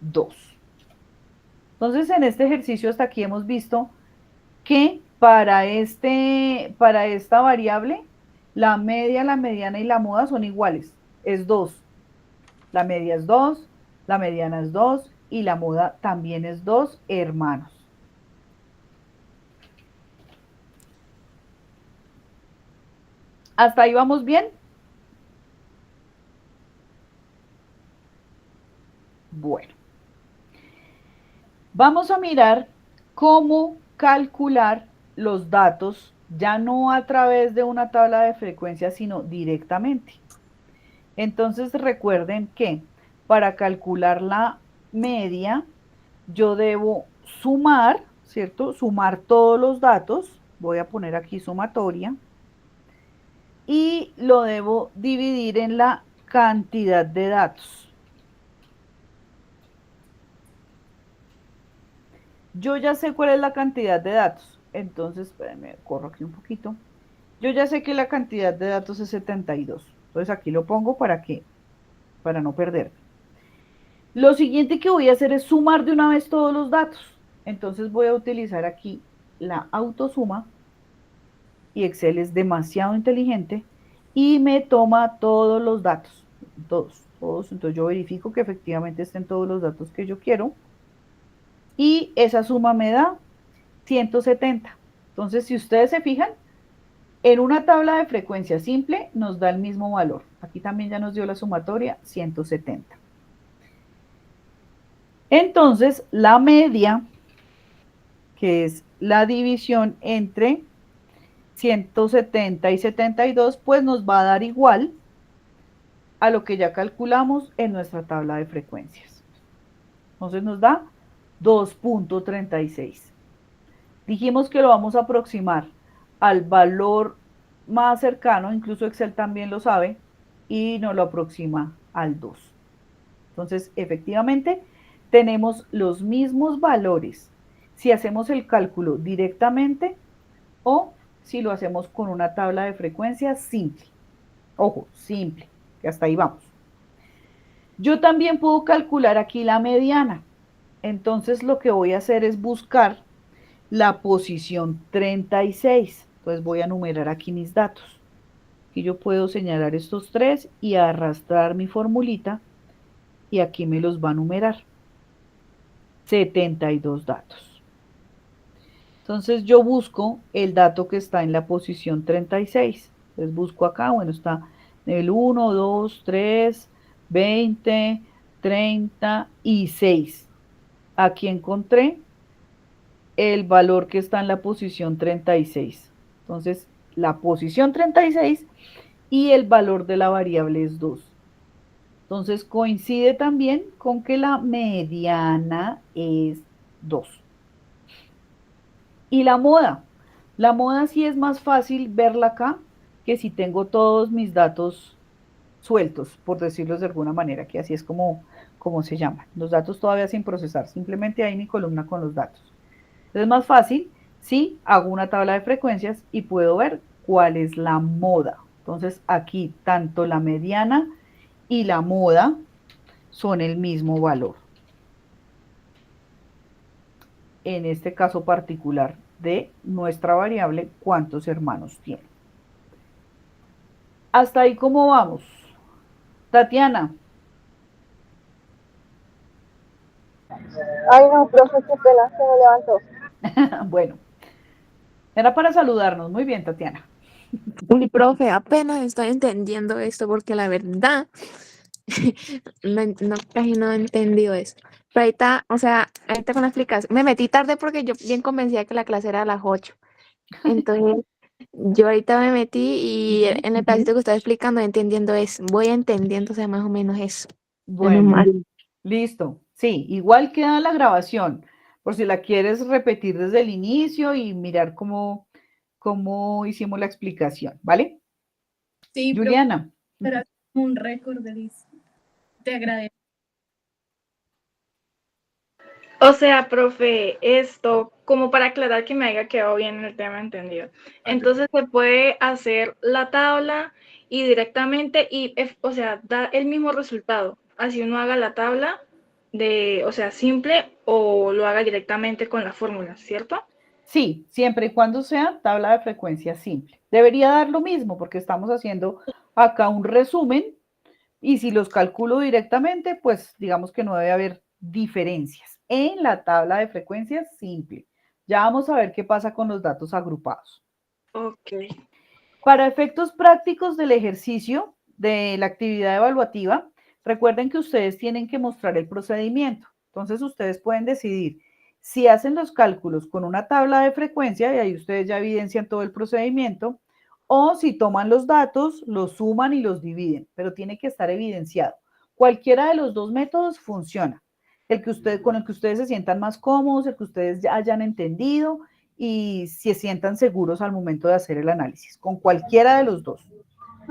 2. Entonces, en este ejercicio hasta aquí hemos visto que para esta variable, la media, la mediana y la moda son iguales. Es 2. La media es 2, la mediana es 2 y la moda también es 2 hermanos. ¿Hasta ahí vamos bien? Bueno. Vamos a mirar cómo calcular los datos, ya no a través de una tabla de frecuencia, sino directamente. Entonces recuerden que para calcular la media, yo debo sumar, ¿cierto? Sumar todos los datos. Voy a poner aquí sumatoria. Y lo debo dividir en la cantidad de datos. Yo ya sé cuál es la cantidad de datos. Entonces, espérenme, corro aquí un poquito. Yo ya sé que la cantidad de datos es 72. Entonces aquí lo pongo para no perderme. Lo siguiente que voy a hacer es sumar de una vez todos los datos. Entonces voy a utilizar aquí la autosuma. Y Excel es demasiado inteligente y me toma todos los datos. Todos. Entonces yo verifico que efectivamente estén todos los datos que yo quiero. Y esa suma me da 170. Entonces, si ustedes se fijan, en una tabla de frecuencia simple nos da el mismo valor. Aquí también ya nos dio la sumatoria, 170. Entonces, la media, que es la división entre 170 y 72, pues nos va a dar igual a lo que ya calculamos en nuestra tabla de frecuencias. Entonces nos da 2.36. Dijimos que lo vamos a aproximar al valor más cercano, incluso Excel también lo sabe, y nos lo aproxima al 2. Entonces, efectivamente, tenemos los mismos valores si hacemos el cálculo directamente o si lo hacemos con una tabla de frecuencia simple. Ojo, simple, que hasta ahí vamos. Yo también puedo calcular aquí la mediana. Entonces, lo que voy a hacer es buscar la posición 36. Entonces voy a numerar aquí mis datos. Aquí yo puedo señalar estos 3 y arrastrar mi formulita y aquí me los va a numerar. 72 datos. Entonces yo busco el dato que está en la posición 36. Entonces busco acá, bueno, está el 1, 2, 3, 20, 36. Aquí encontré el valor que está en la posición 36. Entonces, la posición 36 y el valor de la variable es 2. Entonces, coincide también con que la mediana es 2. Y la moda sí es más fácil verla acá que si tengo todos mis datos sueltos, por decirlo de alguna manera, que así es como se llaman. Los datos todavía sin procesar, simplemente hay mi columna con los datos. Es más fácil si hago una tabla de frecuencias y puedo ver cuál es la moda. Entonces aquí tanto la mediana y la moda son el mismo valor. En este caso particular de nuestra variable, ¿cuántos hermanos tiene? Hasta ahí, ¿cómo vamos? Tatiana. Ay, no, profe, qué pena, se me levantó. Bueno, era para saludarnos. Muy bien, Tatiana. Uy, profe, apenas estoy entendiendo esto porque la verdad casi no he entendido eso. Pero ahorita, o sea, ahorita con la explicación, me metí tarde porque yo bien convencía que la clase era a las 8. Entonces, Yo ahorita me metí y en el pedacito que estaba explicando, entendiendo eso, voy entendiendo, o sea, más o menos eso. Menos Bueno, mal. listo. Sí, igual queda la grabación, por si la quieres repetir desde el inicio y mirar cómo hicimos la explicación, ¿vale? Sí, Juliana. pero como un récord de listo. Te agradezco. O sea, profe, esto, como para aclarar que me haya quedado bien el tema entendido. Entonces se puede hacer la tabla y directamente, o sea, da el mismo resultado. Así uno haga la tabla o sea, simple o lo haga directamente con la fórmula, ¿cierto? Sí, siempre y cuando sea tabla de frecuencia simple. Debería dar lo mismo porque estamos haciendo acá un resumen y si los calculo directamente, pues digamos que no debe haber diferencias en la tabla de frecuencia simple. Ya vamos a ver qué pasa con los datos agrupados. Ok. Para efectos prácticos del ejercicio de la actividad evaluativa, recuerden que ustedes tienen que mostrar el procedimiento. Entonces, ustedes pueden decidir si hacen los cálculos con una tabla de frecuencia, y ahí ustedes ya evidencian todo el procedimiento, o si toman los datos, los suman y los dividen, pero tiene que estar evidenciado. Cualquiera de los dos métodos funciona. Con el que ustedes se sientan más cómodos, el que ustedes ya hayan entendido y se sientan seguros al momento de hacer el análisis, con cualquiera de los dos,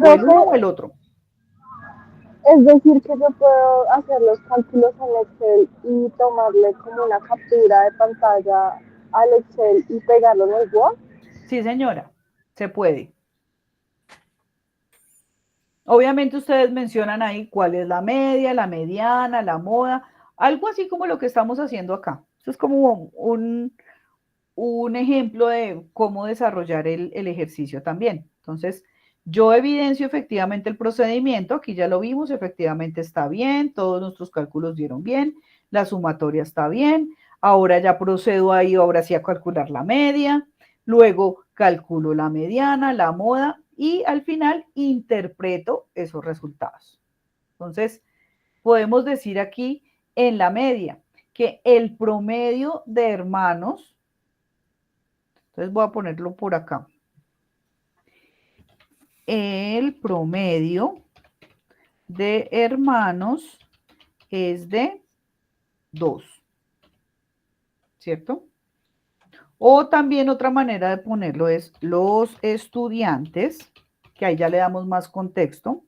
o el uno o el otro. Es decir, que yo puedo hacer los cálculos en Excel y tomarle como una captura de pantalla al Excel y pegarlo en el Word. Sí, señora, se puede. Obviamente ustedes mencionan ahí cuál es la media, la mediana, la moda, algo así como lo que estamos haciendo acá. Eso es como un ejemplo de cómo desarrollar el ejercicio también. Entonces, yo evidencio efectivamente el procedimiento, aquí ya lo vimos, efectivamente está bien, todos nuestros cálculos dieron bien, la sumatoria está bien, ahora ya procedo ahí, ahora sí a calcular la media, luego calculo la mediana, la moda y al final interpreto esos resultados. Entonces, podemos decir aquí en la media que el promedio de hermanos, entonces voy a ponerlo por acá, el promedio de hermanos es de 2, ¿cierto? O también otra manera de ponerlo es los estudiantes, que ahí ya le damos más contexto,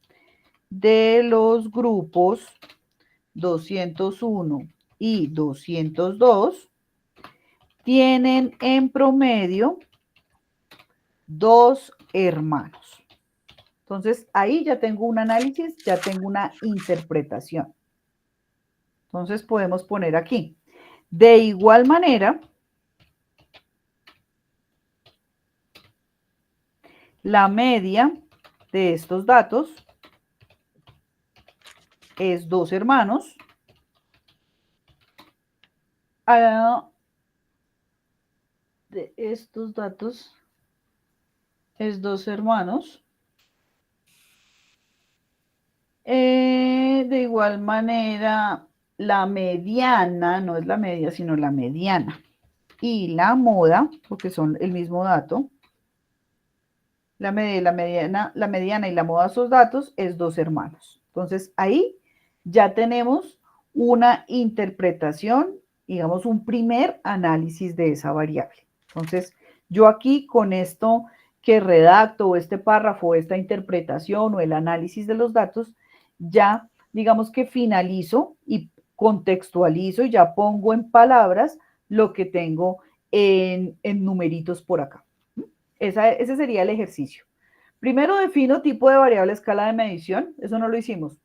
de los grupos 201 y 202 tienen en promedio 2 hermanos. Entonces, ahí ya tengo un análisis, ya tengo una interpretación. Entonces, podemos poner aquí. De igual manera, la media de estos datos es 2 hermanos. De estos datos es 2 hermanos. De igual manera, la mediana, no es la media, sino la mediana. Y la moda, porque son el mismo dato, la mediana y la moda de esos datos es 2 hermanos. Entonces, ahí ya tenemos una interpretación, digamos, un primer análisis de esa variable. Entonces, yo aquí con esto que redacto o este párrafo, esta interpretación o el análisis de los datos, ya digamos que finalizo y contextualizo y ya pongo en palabras lo que tengo en numeritos por acá. Ese sería el ejercicio. Primero defino tipo de variable escala de medición. Eso no lo hicimos.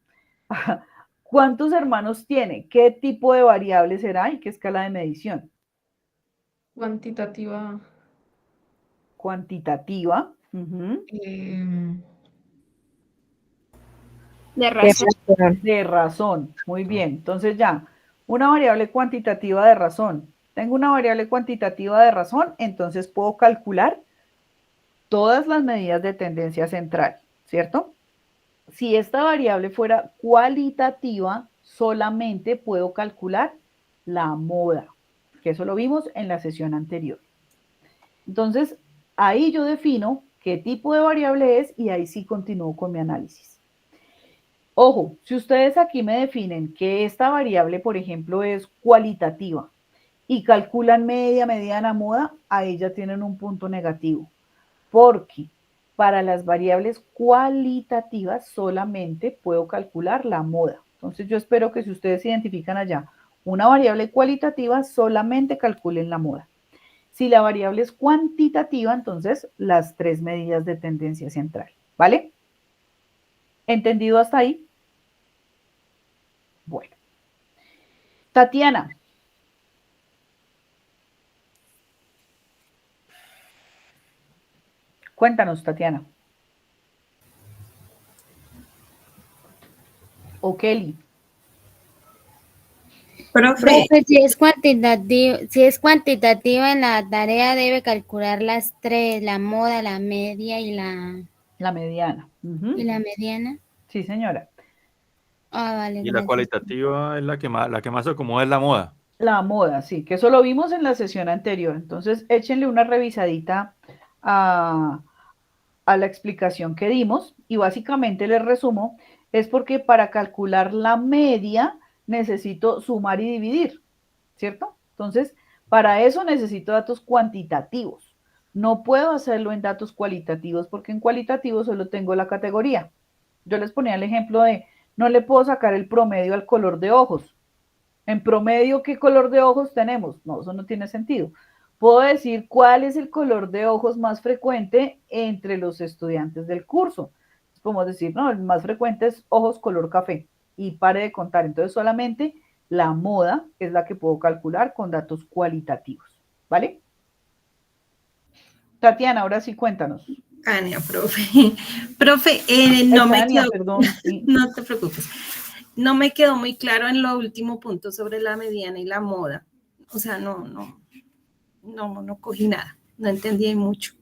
¿Cuántos hermanos tiene? ¿Qué tipo de variable será y qué escala de medición? Cuantitativa. Cuantitativa. Uh-huh. De razón. De razón. Muy bien. Entonces ya, una variable cuantitativa de razón. Tengo una variable cuantitativa de razón, entonces puedo calcular todas las medidas de tendencia central, ¿cierto? Si esta variable fuera cualitativa, solamente puedo calcular la moda, que eso lo vimos en la sesión anterior. Entonces, ahí yo defino qué tipo de variable es y ahí sí continúo con mi análisis. Ojo, si ustedes aquí me definen que esta variable, por ejemplo, es cualitativa y calculan media, mediana, moda, ahí ya tienen un punto negativo, porque para las variables cualitativas solamente puedo calcular la moda. Entonces yo espero que si ustedes identifican allá una variable cualitativa, solamente calculen la moda. Si la variable es cuantitativa, entonces las 3 medidas de tendencia central, ¿vale? ¿Entendido hasta ahí? Bueno. Tatiana. Cuéntanos, Tatiana. O Kelly. Profe, si es cuantitativa en la tarea debe calcular las 3, la moda, la media y la mediana. ¿Y la mediana? Sí, señora. Ah, vale. Y la cualitativa es la que más se acomoda es la moda. La moda, sí, que eso lo vimos en la sesión anterior. Entonces, échenle una revisadita a la explicación que dimos y básicamente les resumo, es porque para calcular la media necesito sumar y dividir, ¿cierto? Entonces, para eso necesito datos cuantitativos. No puedo hacerlo en datos cualitativos porque en cualitativos solo tengo la categoría. Yo les ponía el ejemplo de, no le puedo sacar el promedio al color de ojos. En promedio, ¿qué color de ojos tenemos? No, eso no tiene sentido. Puedo decir cuál es el color de ojos más frecuente entre los estudiantes del curso. Podemos decir, no, el más frecuente es ojos color café. Y pare de contar. Entonces, solamente la moda es la que puedo calcular con datos cualitativos. ¿Vale? Tatiana, ahora sí cuéntanos. Ania, profe. Profe, no me quedó, perdón, sí. No te preocupes. No me quedó muy claro en lo último punto sobre la mediana y la moda. O sea, no cogí nada. No entendí mucho.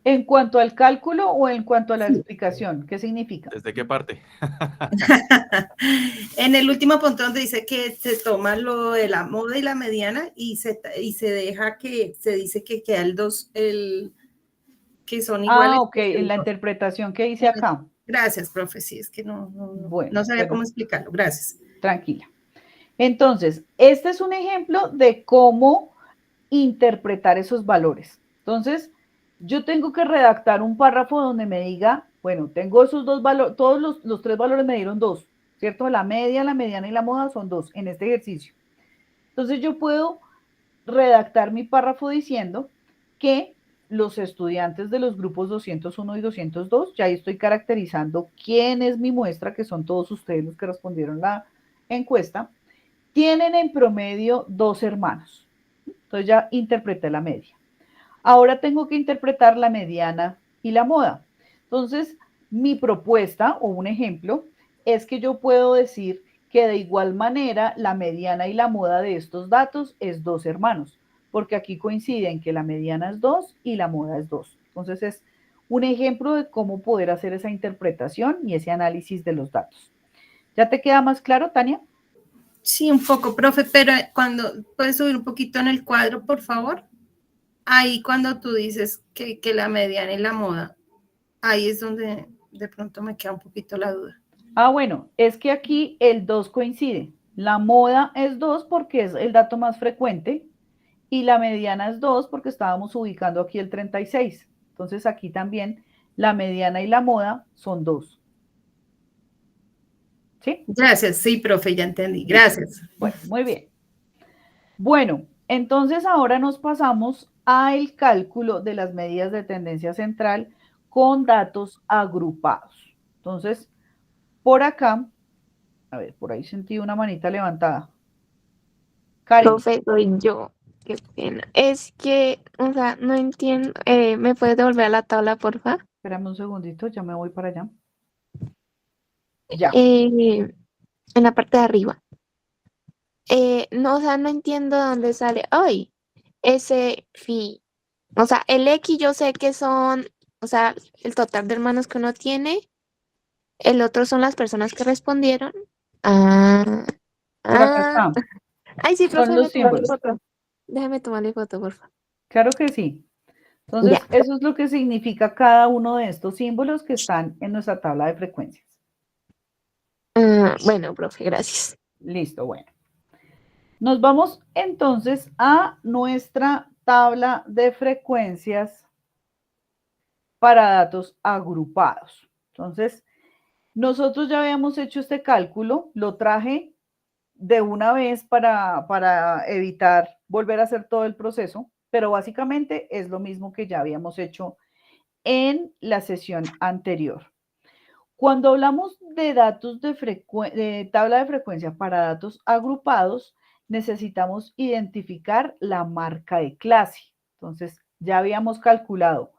¿En cuanto al cálculo o en cuanto a la explicación? ¿Qué significa? ¿Desde qué parte? En el último punto donde dice que se toma lo de la moda y la mediana y se deja que se dice que queda el 2, que son iguales. Ah, ok, en la interpretación que hice acá. Gracias, profe, sí, es que no Bueno, sabía cómo explicarlo, gracias. Tranquila. Entonces, este es un ejemplo de cómo interpretar esos valores. Entonces, yo tengo que redactar un párrafo donde me diga, bueno, tengo esos dos valores, todos los 3 valores me dieron 2, ¿cierto? La media, la mediana y la moda son 2 en este ejercicio. Entonces, yo puedo redactar mi párrafo diciendo que los estudiantes de los grupos 201 y 202, ya ahí estoy caracterizando quién es mi muestra, que son todos ustedes los que respondieron la encuesta, tienen en promedio 2 hermanos. Entonces ya interpreté la media. Ahora tengo que interpretar la mediana y la moda. Entonces, mi propuesta o un ejemplo es que yo puedo decir que de igual manera la mediana y la moda de estos datos es 2 hermanos, porque aquí coinciden que la mediana es 2 y la moda es 2. Entonces es un ejemplo de cómo poder hacer esa interpretación y ese análisis de los datos. ¿Ya te queda más claro, Tania? Sí, un poco, profe, pero cuando puedes subir un poquito en el cuadro, por favor. Ahí cuando tú dices que la mediana y la moda, ahí es donde de pronto me queda un poquito la duda. Ah, bueno, es que aquí el 2 coincide. La moda es 2 porque es el dato más frecuente y la mediana es 2 porque estábamos ubicando aquí el 36. Entonces aquí también la mediana y la moda son 2. ¿Sí? Gracias, sí, profe, ya entendí. Gracias. Bueno, muy bien. Bueno, entonces ahora nos pasamos al cálculo de las medidas de tendencia central con datos agrupados. Entonces, por acá, a ver, por ahí sentí una manita levantada. Karen. Profe, soy yo. Qué pena. Es que, o sea, no entiendo. ¿Me puedes devolver a la tabla, porfa? Espérame un segundito, ya me voy para allá. Ya. En la parte de arriba. No, o sea, no entiendo dónde sale. Ay, ese fi. O sea, el X yo sé que son, o sea, el total de hermanos que uno tiene. El otro son las personas que respondieron. Por acá está. Ay, sí, profe, Son los símbolos. déjame tomarle foto, por favor. Claro que sí. Entonces, Ya. eso es lo que significa cada uno de estos símbolos que están en nuestra tabla de frecuencias. Bueno, profe, gracias. Listo, bueno. Nos vamos entonces a nuestra tabla de frecuencias para datos agrupados. Entonces, nosotros ya habíamos hecho este cálculo, lo traje de una vez para evitar volver a hacer todo el proceso, pero básicamente es lo mismo que ya habíamos hecho en la sesión anterior. Cuando hablamos de datos de tabla de frecuencia para datos agrupados, necesitamos identificar la marca de clase. Entonces, ya habíamos calculado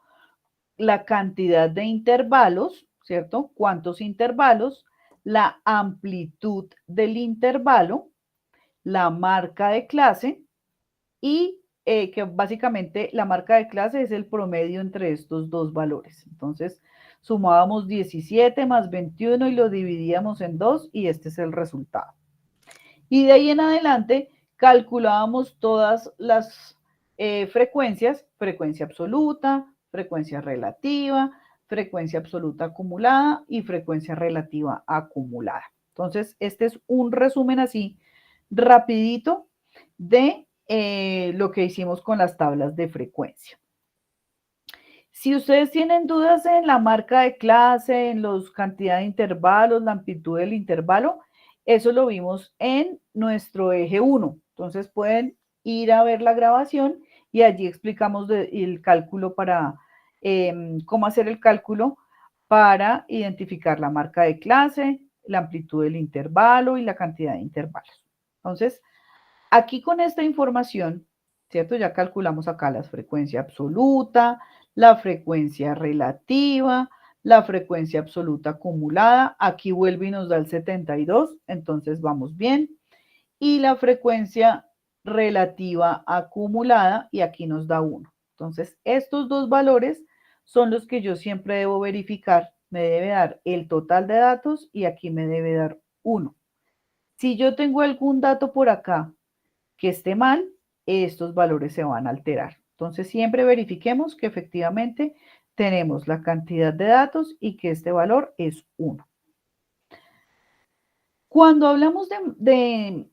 la cantidad de intervalos, ¿cierto? ¿Cuántos intervalos? La amplitud del intervalo, la marca de clase y que básicamente la marca de clase es el promedio entre estos dos valores. Entonces, sumábamos 17 más 21 y lo dividíamos en 2 y este es el resultado. Y de ahí en adelante calculábamos todas las frecuencias, frecuencia absoluta, frecuencia relativa, frecuencia absoluta acumulada y frecuencia relativa acumulada. Entonces, este es un resumen así rapidito de lo que hicimos con las tablas de frecuencia. Si ustedes tienen dudas en la marca de clase, en la cantidad de intervalos, la amplitud del intervalo, eso lo vimos en nuestro eje 1. Entonces pueden ir a ver la grabación y allí explicamos el cálculo para cómo hacer el cálculo para identificar la marca de clase, la amplitud del intervalo y la cantidad de intervalos. Entonces, aquí con esta información, ¿cierto? Ya calculamos acá la frecuencia absoluta, la frecuencia relativa, la frecuencia absoluta acumulada. Aquí vuelve y nos da el 72, entonces vamos bien. Y la frecuencia relativa acumulada, y aquí nos da 1. Entonces, estos dos valores son los que yo siempre debo verificar. Me debe dar el total de datos y aquí me debe dar 1. Si yo tengo algún dato por acá que esté mal, estos valores se van a alterar. Entonces, siempre verifiquemos que efectivamente tenemos la cantidad de datos y que este valor es 1. Cuando hablamos de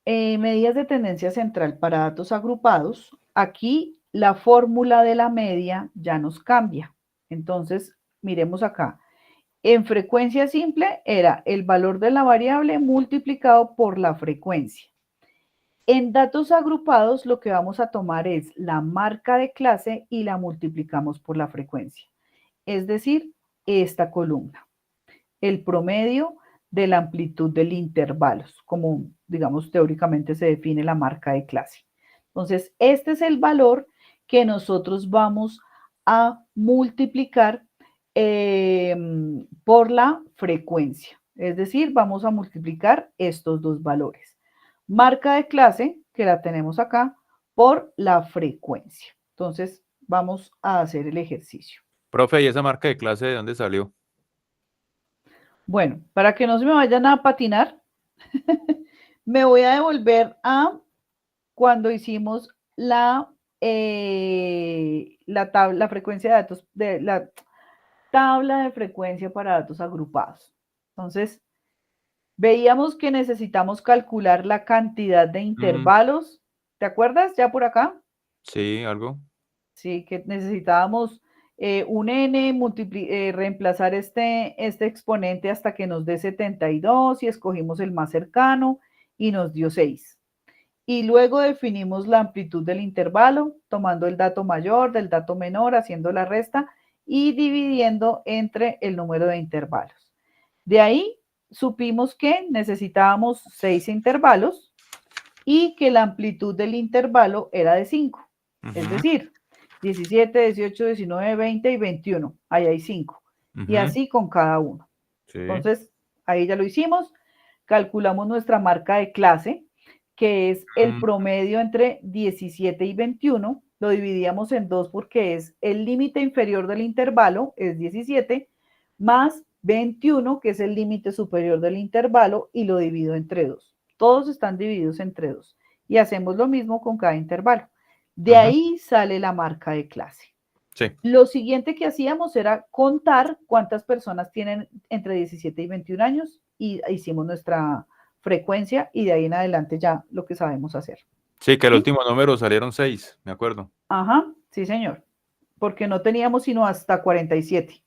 medidas de tendencia central para datos agrupados, aquí la fórmula de la media ya nos cambia. Entonces, miremos acá. En frecuencia simple era el valor de la variable multiplicado por la frecuencia. En datos agrupados lo que vamos a tomar es la marca de clase y la multiplicamos por la frecuencia. Es decir, esta columna. El promedio de la amplitud del intervalos, como digamos teóricamente se define la marca de clase. Entonces, este es el valor que nosotros vamos a multiplicar por la frecuencia. Es decir, vamos a multiplicar estos dos valores. Marca de clase, que la tenemos acá, por la frecuencia. Entonces, vamos a hacer el ejercicio. Profe, ¿y esa marca de clase de dónde salió? Bueno, para que no se me vayan a patinar, me voy a devolver a cuando hicimos la frecuencia de datos, la tabla de frecuencia para datos agrupados. Entonces, veíamos que necesitamos calcular la cantidad de intervalos. ¿Te acuerdas ya por acá? Sí, algo. Sí, que necesitábamos un n, reemplazar este exponente hasta que nos dé 72 y escogimos el más cercano y nos dio 6. Y luego definimos la amplitud del intervalo, tomando el dato mayor del dato menor, haciendo la resta y dividiendo entre el número de intervalos. De ahí supimos que necesitábamos 6 intervalos y que la amplitud del intervalo era de 5. Es decir, 17, 18, 19, 20 y 21. Ahí hay 5. Y así con cada uno. Sí. Entonces, ahí ya lo hicimos. Calculamos nuestra marca de clase, que es el promedio entre 17 y 21. Lo dividíamos en 2 porque es el límite inferior del intervalo, es 17, más 21, que es el límite superior del intervalo, y lo divido entre 2. Todos están divididos entre 2. Y hacemos lo mismo con cada intervalo. De ahí sale la marca de clase. Sí. Lo siguiente que hacíamos era contar cuántas personas tienen entre 17 y 21 años y hicimos nuestra frecuencia y de ahí en adelante ya lo que sabemos hacer. Sí, que el ¿Sí? último número salieron 6, me acuerdo. Ajá, sí señor, porque no teníamos sino hasta 47.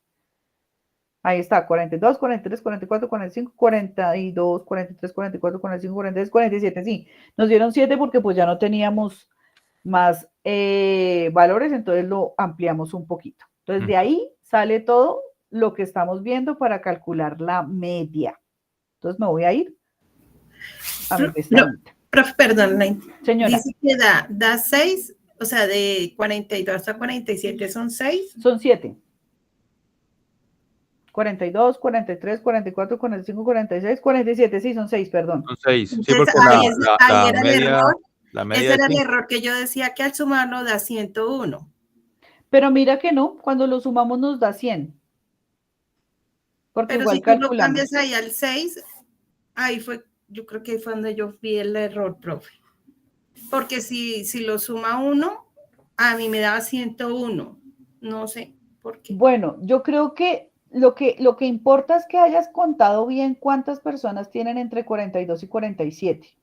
Ahí está, 42, 43, 44, 45, 42, 43, 44, 45, 46, 47, sí. Nos dieron 7 porque pues ya no teníamos más valores, entonces lo ampliamos un poquito. Entonces de ahí sale todo lo que estamos viendo para calcular la media. Entonces me voy a ir a mi pestañita. Profe, perdón, Señora. dice que da 6, o sea, de 42 a 47 son 6. Son 7. 42, 43, 44, 45, 46, 47, sí, son 6, perdón. Son 6. Sí, Entonces, porque ahí era el media, error. la media Ese era es el 5. error que yo decía que al sumarlo da 101. Pero mira que no, cuando lo sumamos nos da 100. Porque Pero igual si tú lo calculamos. cambias ahí al 6, ahí fue, yo creo que ahí fue donde yo vi el error, profe. Porque si lo suma 1, a mí me daba 101. No sé por qué. Bueno, yo creo que lo que importa es que hayas contado bien cuántas personas tienen entre 42 y 47.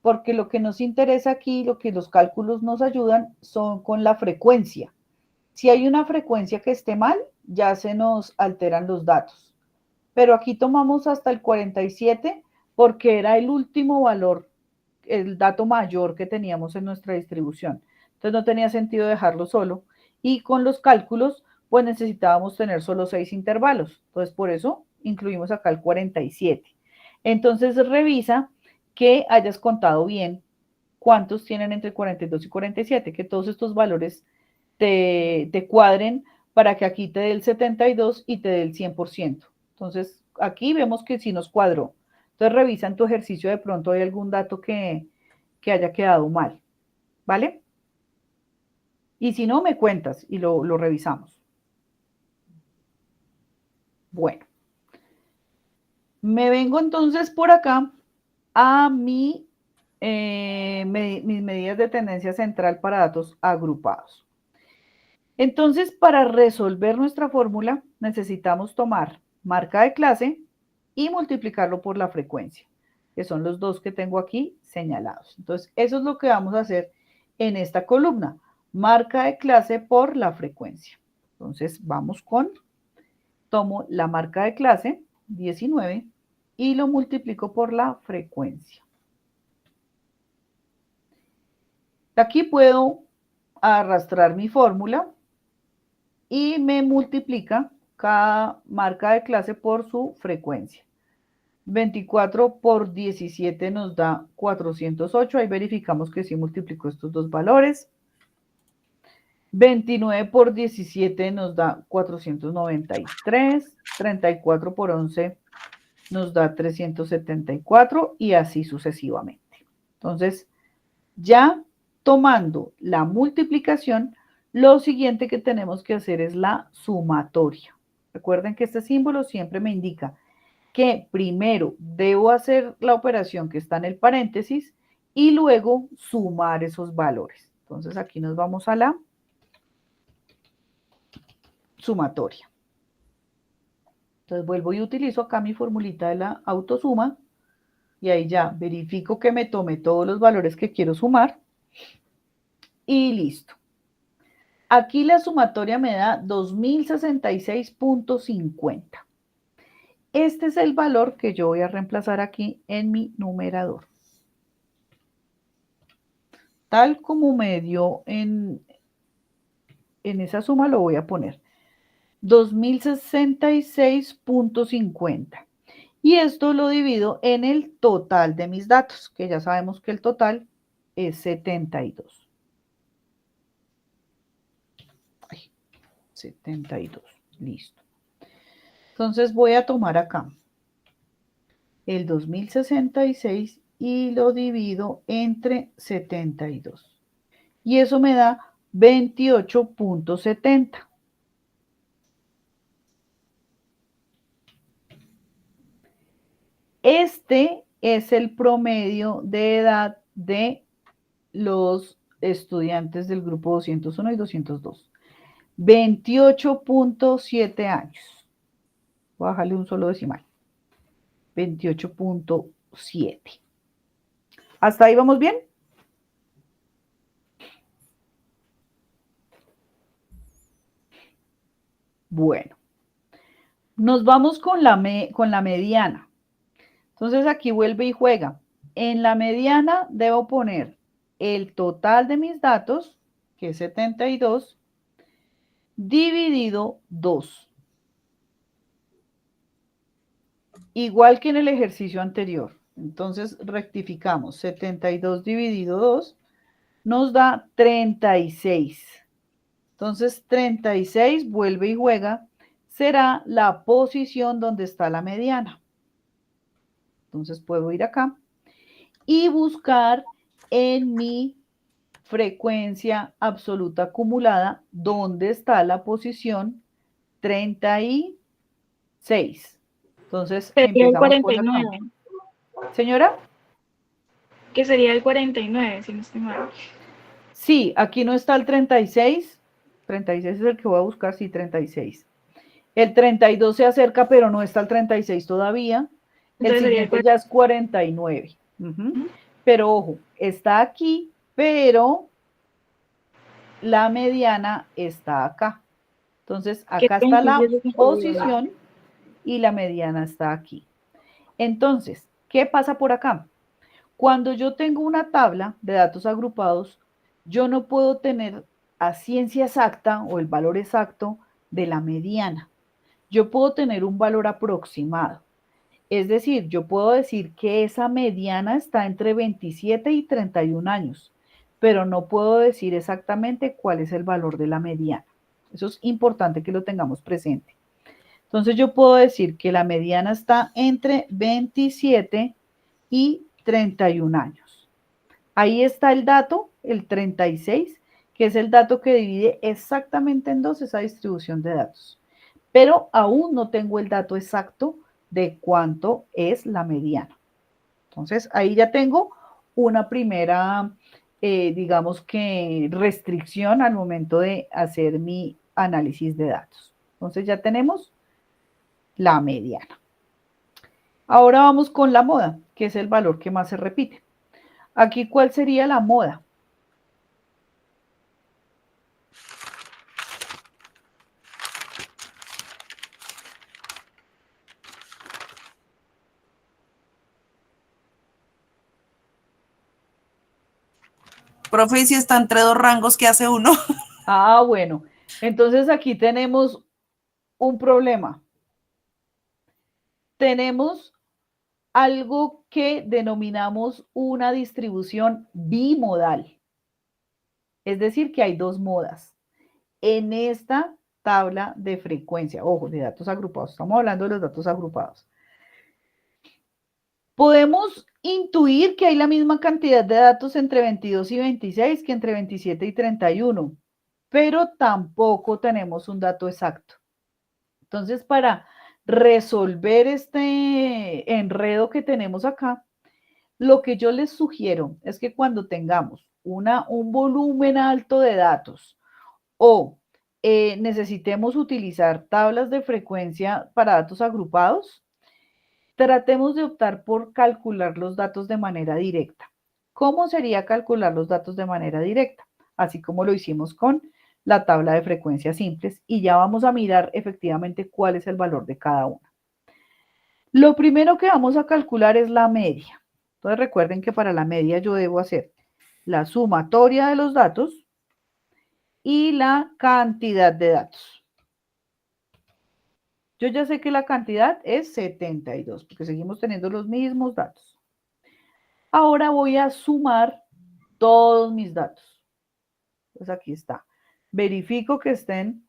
Porque lo que nos interesa aquí, lo que los cálculos nos ayudan, son con la frecuencia. Si hay una frecuencia que esté mal, ya se nos alteran los datos. Pero aquí tomamos hasta el 47 porque era el último valor, el dato mayor que teníamos en nuestra distribución. Entonces no tenía sentido dejarlo solo. Y con los cálculos, pues necesitábamos tener solo 6 intervalos. Entonces por eso incluimos acá el 47. Entonces revisa que hayas contado bien cuántos tienen entre 42 y 47, que todos estos valores te cuadren para que aquí te dé el 72 y te dé el 100%. Entonces, aquí vemos que sí nos cuadró. Entonces, revisa en tu ejercicio de pronto hay algún dato que haya quedado mal, ¿vale? Y si no, me cuentas y lo revisamos. Bueno. Me vengo entonces por acá a mis medidas de tendencia central para datos agrupados. Entonces, para resolver nuestra fórmula, necesitamos tomar marca de clase y multiplicarlo por la frecuencia, que son los dos que tengo aquí señalados. Entonces, eso es lo que vamos a hacer en esta columna, marca de clase por la frecuencia. Entonces, vamos tomo la marca de clase, 19, y lo multiplico por la frecuencia. Aquí puedo arrastrar mi fórmula y me multiplica cada marca de clase por su frecuencia. 24 por 17 nos da 408. Ahí verificamos que sí multiplicó estos dos valores. 29 por 17 nos da 493. 34 por 11 nos da 374 y así sucesivamente. Entonces, ya tomando la multiplicación, lo siguiente que tenemos que hacer es la sumatoria. Recuerden que este símbolo siempre me indica que primero debo hacer la operación que está en el paréntesis y luego sumar esos valores. Entonces aquí nos vamos a la sumatoria. Entonces vuelvo y utilizo acá mi formulita de la autosuma y ahí ya verifico que me tome todos los valores que quiero sumar y listo. Aquí la sumatoria me da 2066.50. Este es el valor que yo voy a reemplazar aquí en mi numerador. Tal como me dio en esa suma lo voy a poner. 2066.50. Y esto lo divido en el total de mis datos, que ya sabemos que el total es 72. 72, listo. Entonces voy a tomar acá el 2066 y lo divido entre 72. Y eso me da 28.70. Este es el promedio de edad de los estudiantes del grupo 201 y 202. 28.7 años. Voy a bajarle un solo decimal. 28.7. ¿Hasta ahí vamos bien? Bueno, nos vamos con la mediana. Entonces aquí vuelve y juega. En la mediana debo poner el total de mis datos, que es 72, dividido 2. Igual que en el ejercicio anterior. Entonces rectificamos. 72 dividido 2 nos da 36. Entonces 36 vuelve y juega. Será la posición donde está la mediana. Entonces puedo ir acá y buscar en mi frecuencia absoluta acumulada dónde está la posición 36. Entonces Sería el empezamos por acá. 49. Señora. Que sería el 49, si no estoy mal. Sí, aquí no está el 36. 36 es el que voy a buscar, sí, 36. El 32 se acerca, pero no está el 36 todavía. Entonces El siguiente ya es 49. Pero ojo, está aquí, pero la mediana está acá. Entonces, acá está la posición y la mediana está aquí. Entonces, ¿qué pasa por acá? Cuando yo tengo una tabla de datos agrupados, yo no puedo tener a ciencia exacta o el valor exacto de la mediana. Yo puedo tener un valor aproximado. Es decir, yo puedo decir que esa mediana está entre 27 y 31 años, pero no puedo decir exactamente cuál es el valor de la mediana. Eso es importante que lo tengamos presente. Entonces yo puedo decir que la mediana está entre 27 y 31 años. Ahí está el dato, el 36, que es el dato que divide exactamente en 2 esa distribución de datos. Pero aún no tengo el dato exacto de cuánto es la mediana. Entonces, ahí ya tengo una primera, digamos que, restricción al momento de hacer mi análisis de datos. Entonces, ya tenemos la mediana. Ahora vamos con la moda, que es el valor que más se repite. Aquí, ¿cuál sería la moda? Profe, si está entre dos rangos, ¿qué hace uno? Ah, bueno. Entonces aquí tenemos un problema. Tenemos algo que denominamos una distribución bimodal. Es decir, que hay dos modas. En esta tabla de frecuencia, ojo, de datos agrupados, estamos hablando de los datos agrupados. Podemos intuir que hay la misma cantidad de datos entre 22 y 26 que entre 27 y 31, pero tampoco tenemos un dato exacto. Entonces, para resolver este enredo que tenemos acá, lo que yo les sugiero es que cuando tengamos un volumen alto de datos o necesitemos utilizar tablas de frecuencia para datos agrupados, tratemos de optar por calcular los datos de manera directa. ¿Cómo sería calcular los datos de manera directa? Así como lo hicimos con la tabla de frecuencias simples y ya vamos a mirar efectivamente cuál es el valor de cada una. Lo primero que vamos a calcular es la media. Entonces recuerden que para la media yo debo hacer la sumatoria de los datos y la cantidad de datos. Yo ya sé que la cantidad es 72, porque seguimos teniendo los mismos datos. Ahora voy a sumar todos mis datos. Pues aquí está. Verifico que estén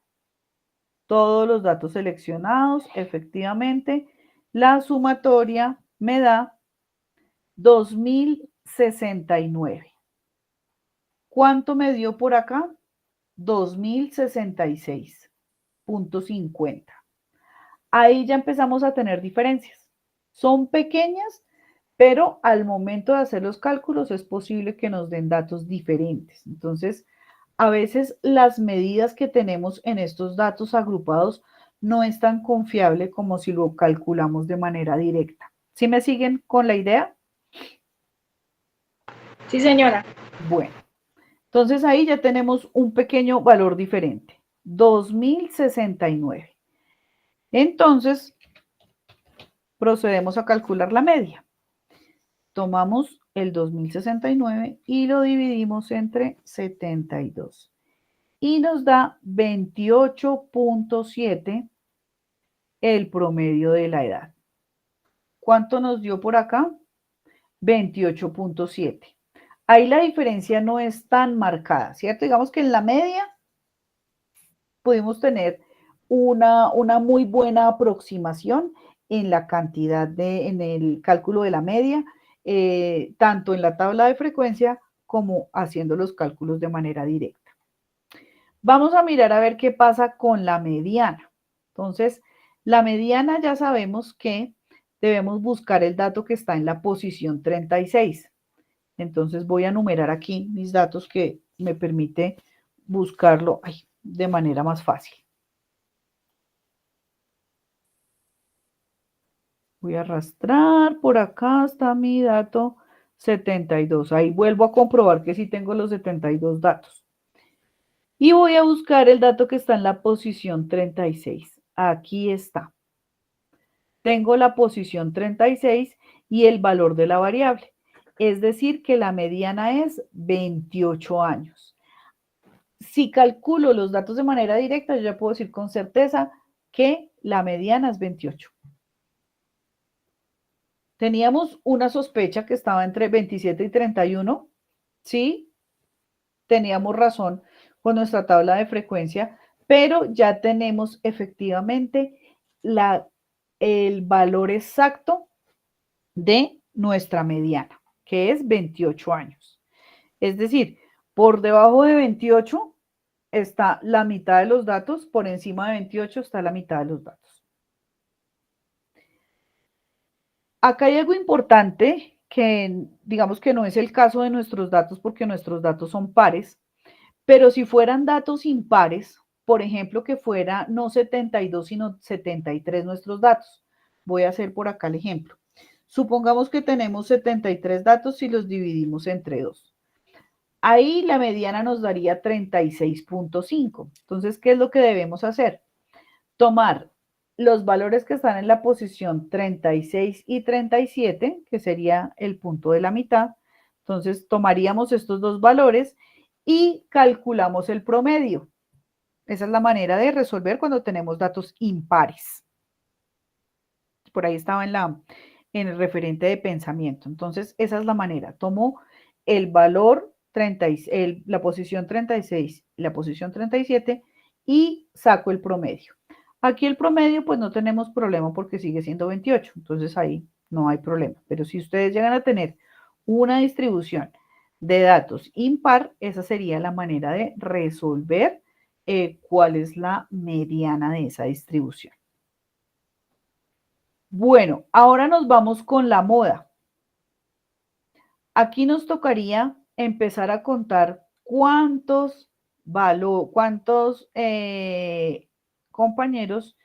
todos los datos seleccionados. Efectivamente, la sumatoria me da 2069. ¿Cuánto me dio por acá? 2066.50. Ahí ya empezamos a tener diferencias. Son pequeñas, pero al momento de hacer los cálculos es posible que nos den datos diferentes. Entonces, a veces las medidas que tenemos en estos datos agrupados no es tan confiable como si lo calculamos de manera directa. ¿Sí me siguen con la idea? Sí, señora. Bueno, entonces ahí ya tenemos un pequeño valor diferente, 2069. Entonces, procedemos a calcular la media. Tomamos el 2069 y lo dividimos entre 72. Y nos da 28.7 el promedio de la edad. ¿Cuánto nos dio por acá? 28.7. Ahí la diferencia no es tan marcada, ¿cierto? Digamos que en la media pudimos tener una muy buena aproximación en la cantidad en el cálculo de la media, tanto en la tabla de frecuencia como haciendo los cálculos de manera directa. Vamos a mirar a ver qué pasa con la mediana. Entonces, la mediana ya sabemos que debemos buscar el dato que está en la posición 36. Entonces voy a numerar aquí mis datos que me permite buscarlo de manera más fácil. Voy a arrastrar, por acá está mi dato 72. Ahí vuelvo a comprobar que sí tengo los 72 datos. Y voy a buscar el dato que está en la posición 36. Aquí está. Tengo la posición 36 y el valor de la variable. Es decir, que la mediana es 28 años. Si calculo los datos de manera directa, yo ya puedo decir con certeza que la mediana es 28. Teníamos una sospecha que estaba entre 27 y 31. Sí, teníamos razón con nuestra tabla de frecuencia, pero ya tenemos efectivamente el valor exacto de nuestra mediana, que es 28 años. Es decir, por debajo de 28 está la mitad de los datos, por encima de 28 está la mitad de los datos. Acá hay algo importante que digamos que no es el caso de nuestros datos porque nuestros datos son pares, pero si fueran datos impares, por ejemplo, que fuera no 72 sino 73 nuestros datos. Voy a hacer por acá el ejemplo. Supongamos que tenemos 73 datos y los dividimos entre 2. Ahí la mediana nos daría 36.5. Entonces, ¿qué es lo que debemos hacer? Tomar los valores que están en la posición 36 y 37, que sería el punto de la mitad. Entonces, tomaríamos estos dos valores y calculamos el promedio. Esa es la manera de resolver cuando tenemos datos impares. Por ahí estaba en el referente de pensamiento. Entonces, esa es la manera. Tomo el valor la posición 36 y la posición 37 y saco el promedio. Aquí el promedio, pues no tenemos problema porque sigue siendo 28. Entonces, ahí no hay problema. Pero si ustedes llegan a tener una distribución de datos impar, esa sería la manera de resolver cuál es la mediana de esa distribución. Bueno, ahora nos vamos con la moda. Aquí nos tocaría empezar a contar cuántos compañeros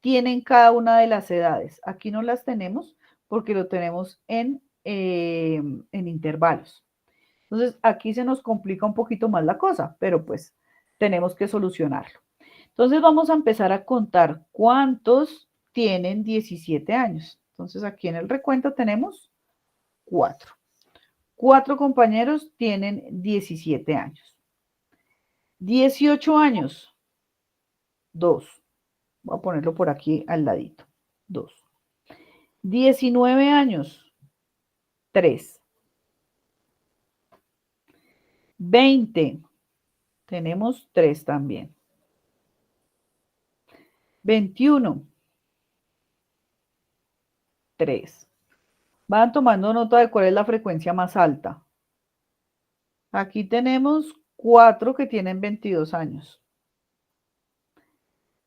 tienen cada una de las edades. Aquí no las tenemos porque lo tenemos en intervalos. Entonces, aquí se nos complica un poquito más la cosa, pero pues tenemos que solucionarlo. Entonces, vamos a empezar a contar cuántos tienen 17 años. Entonces, aquí en el recuento tenemos 4. 4 compañeros tienen 17 años. 18 años, 2. Voy a ponerlo por aquí al ladito. 2. 19 años, 3. 20. Tenemos 3 también. 21. 3. Van tomando nota de cuál es la frecuencia más alta. Aquí tenemos 4 que tienen 22 años.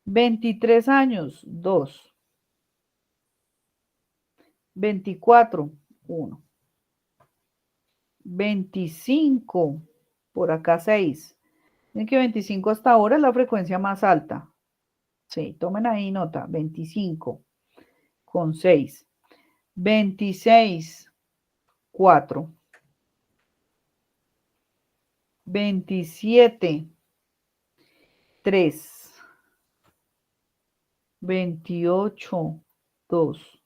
23 años, 2. 24, 1. 25, por acá 6. Miren que 25 hasta ahora es la frecuencia más alta. Sí, tomen ahí nota. 25 con 6. 26, 4. 27, 3. 28, 2.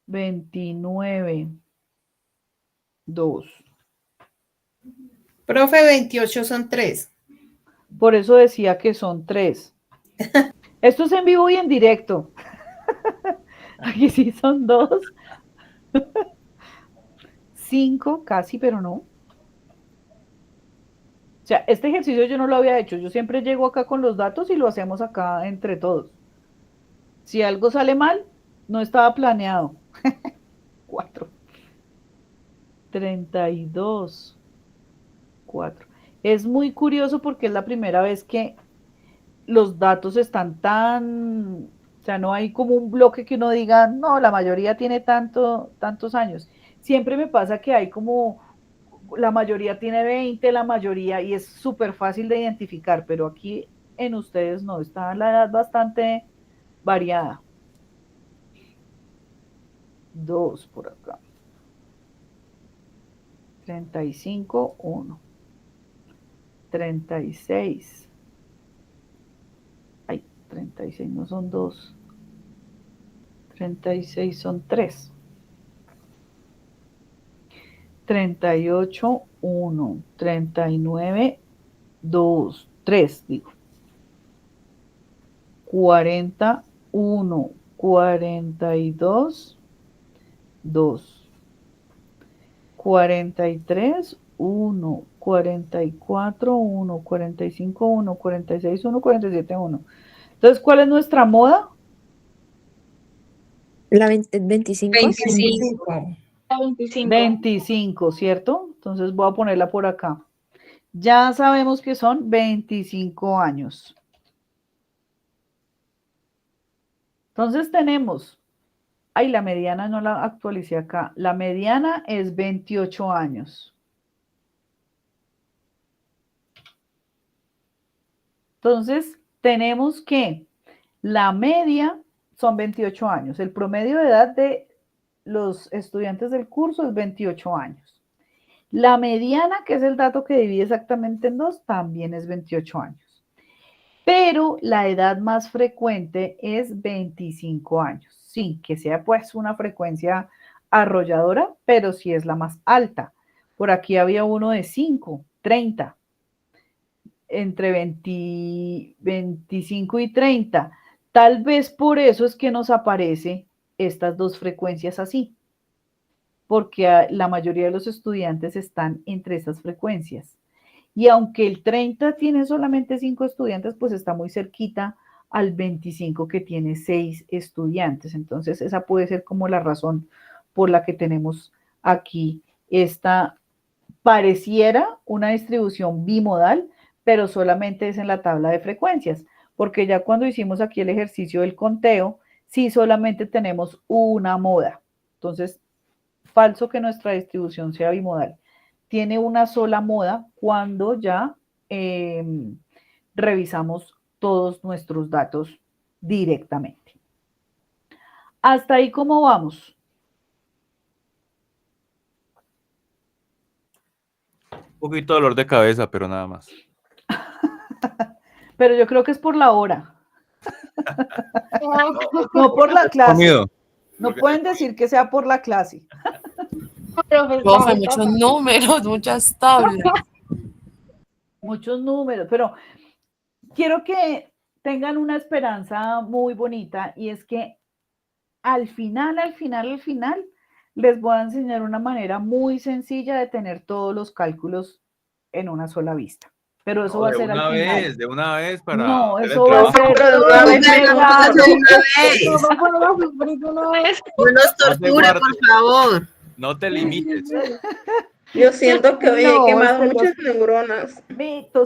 29, 2. Profe, 28 son 3. Por eso decía que son 3. Esto es en vivo y en directo. Aquí sí son 2. 5, casi, pero no. O sea, este ejercicio yo no lo había hecho. Yo siempre llego acá con los datos y lo hacemos acá entre todos. Si algo sale mal, no estaba planeado. 4. 32. 4. Es muy curioso porque es la primera vez que los datos están tan, o sea, no hay como un bloque que uno diga, no, la mayoría tiene tantos años. Siempre me pasa que hay como, la mayoría tiene 20, la mayoría, y es súper fácil de identificar, pero aquí en ustedes no, está la edad bastante variada. 2 por acá. 35, 1. 36. Ay, 36 no son 2. 36 son 3. 38, 1. 39, 2. 3, digo. 41, 42, 2. 43, 1. 44, 1. 45, 1. 46, 1. 47, 1. Entonces, ¿cuál es nuestra moda? La 25. 25. 25. 25, ¿cierto? Entonces voy a ponerla por acá. Ya sabemos que son 25 años. Entonces tenemos, ay, la mediana no la actualicé acá. La mediana es 28 años. Entonces tenemos que la media son 28 años. El promedio de edad de los estudiantes del curso es 28 años. La mediana, que es el dato que divide exactamente en 2, también es 28 años. Pero la edad más frecuente es 25 años. Sí, que sea pues una frecuencia arrolladora, pero sí es la más alta. Por aquí había uno de 5, 30. Entre 25 y 30. Tal vez por eso es que nos aparece estas dos frecuencias así, porque la mayoría de los estudiantes están entre esas frecuencias. Y aunque el 30 tiene solamente 5 estudiantes, pues está muy cerquita al 25 que tiene 6 estudiantes. Entonces esa puede ser como la razón por la que tenemos aquí esta, pareciera una distribución bimodal, pero solamente es en la tabla de frecuencias, porque ya cuando hicimos aquí el ejercicio del conteo, sí solamente tenemos una moda. Entonces, falso que nuestra distribución sea bimodal. Tiene una sola moda cuando ya revisamos todos nuestros datos directamente. Hasta ahí, ¿cómo vamos? Un poquito de dolor de cabeza, pero nada más. Pero yo creo que es por la hora. No por la clase. Comido. No pueden decir que sea por la clase. Profe, muchos números, muchas tablas. Muchos números, pero quiero que tengan una esperanza muy bonita y es que al final, les voy a enseñar una manera muy sencilla de tener todos los cálculos en una sola vista. Pero eso va a ser al final. De una vez para. No, hacer el eso va a trabajo. ser. No nos torture, por favor. No te limites. Yo siento que hoy No, he quemado se los muchas neuronas.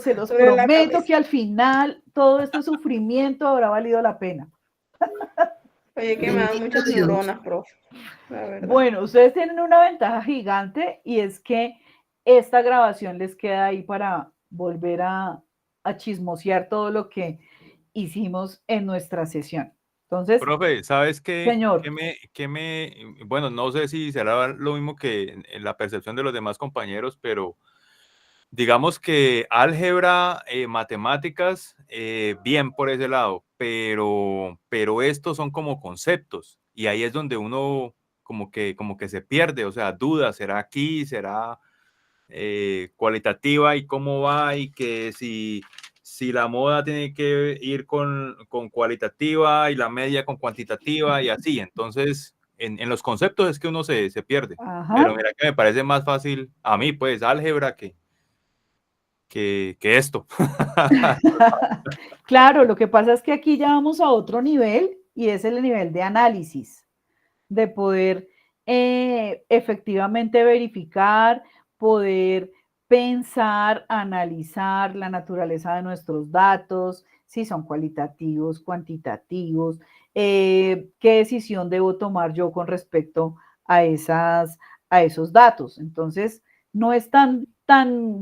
se los Sobre la prometo cabeza. que al final todo este sufrimiento habrá valido la pena. Hoy he quemado muchas neuronas, profe. La verdad. Bueno, ustedes tienen una ventaja gigante y es que esta grabación les queda ahí para volver a chismosear todo lo que hicimos en nuestra sesión. Entonces, Profe, ¿sabes qué? señor. Bueno, no sé si será lo mismo que en la percepción de los demás compañeros, pero digamos que álgebra, matemáticas, bien por ese lado, pero estos son como conceptos y ahí es donde uno como que se pierde, o sea, duda, ¿será aquí? ¿Será cualitativa y cómo va? Y que si la moda tiene que ir con cualitativa y la media con cuantitativa y así, entonces en los conceptos es que uno se pierde. Ajá. Pero mira que me parece más fácil a mí, pues, álgebra que esto. Claro, lo que pasa es que aquí ya vamos a otro nivel y es el nivel de análisis, de poder efectivamente verificar, poder pensar, analizar la naturaleza de nuestros datos, si son cualitativos, cuantitativos, qué decisión debo tomar yo con respecto a esos datos. Entonces, no es tan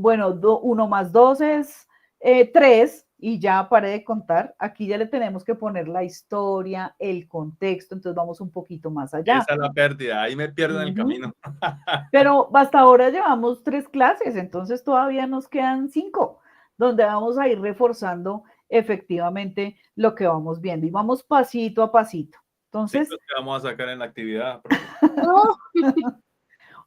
bueno, 1 más 2 es 3 y ya paré de contar. Aquí ya le tenemos que poner la historia, el contexto, entonces vamos un poquito más allá. Esa es la pérdida, ahí me pierdo en el camino. Pero hasta ahora llevamos 3 clases, entonces todavía nos quedan 5, donde vamos a ir reforzando efectivamente lo que vamos viendo y vamos pasito a pasito. Entonces, ¿qué vamos a sacar en la actividad?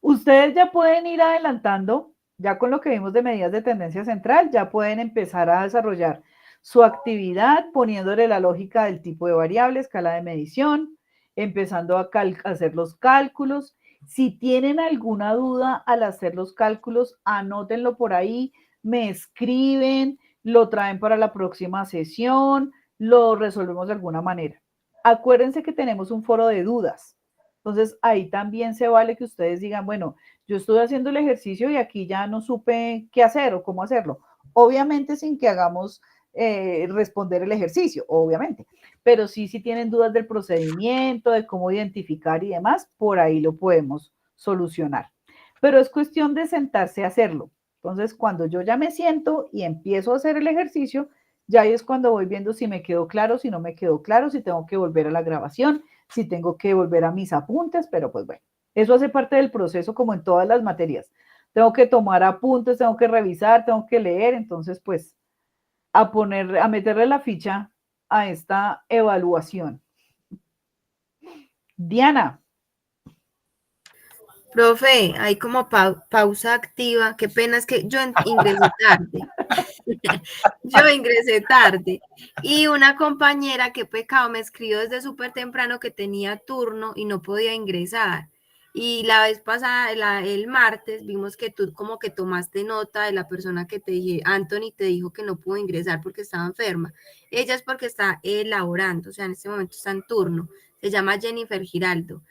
Ustedes ya pueden ir adelantando, ya con lo que vimos de medidas de tendencia central, ya pueden empezar a desarrollar su actividad poniéndole la lógica del tipo de variable, escala de medición, empezando a hacer los cálculos. Si tienen alguna duda al hacer los cálculos, anótenlo por ahí, me escriben, lo traen para la próxima sesión, lo resolvemos de alguna manera. Acuérdense que tenemos un foro de dudas. Entonces, ahí también se vale que ustedes digan, bueno, yo estoy haciendo el ejercicio y aquí ya no supe qué hacer o cómo hacerlo. Obviamente sin que hagamos responder el ejercicio, obviamente. Pero sí, si tienen dudas del procedimiento, de cómo identificar y demás, por ahí lo podemos solucionar. Pero es cuestión de sentarse a hacerlo. Entonces, cuando yo ya me siento y empiezo a hacer el ejercicio, ya ahí es cuando voy viendo si me quedó claro, si no me quedó claro, si tengo que volver a la grabación, si tengo que volver a mis apuntes, pero pues bueno, eso hace parte del proceso como en todas las materias. Tengo que tomar apuntes, tengo que revisar, tengo que leer, entonces pues a meterle la ficha a esta evaluación. Diana. Profe, hay como pausa activa. Qué pena, es que yo ingresé tarde. Yo ingresé tarde. Y una compañera, qué pecado, me escribió desde súper temprano que tenía turno y no podía ingresar. Y la vez pasada, el martes, vimos que tú como que tomaste nota de la persona que te dije, Anthony te dijo que no pudo ingresar porque estaba enferma. Ella es porque está laborando, o sea, en este momento está en turno. Se llama Jennifer Giraldo.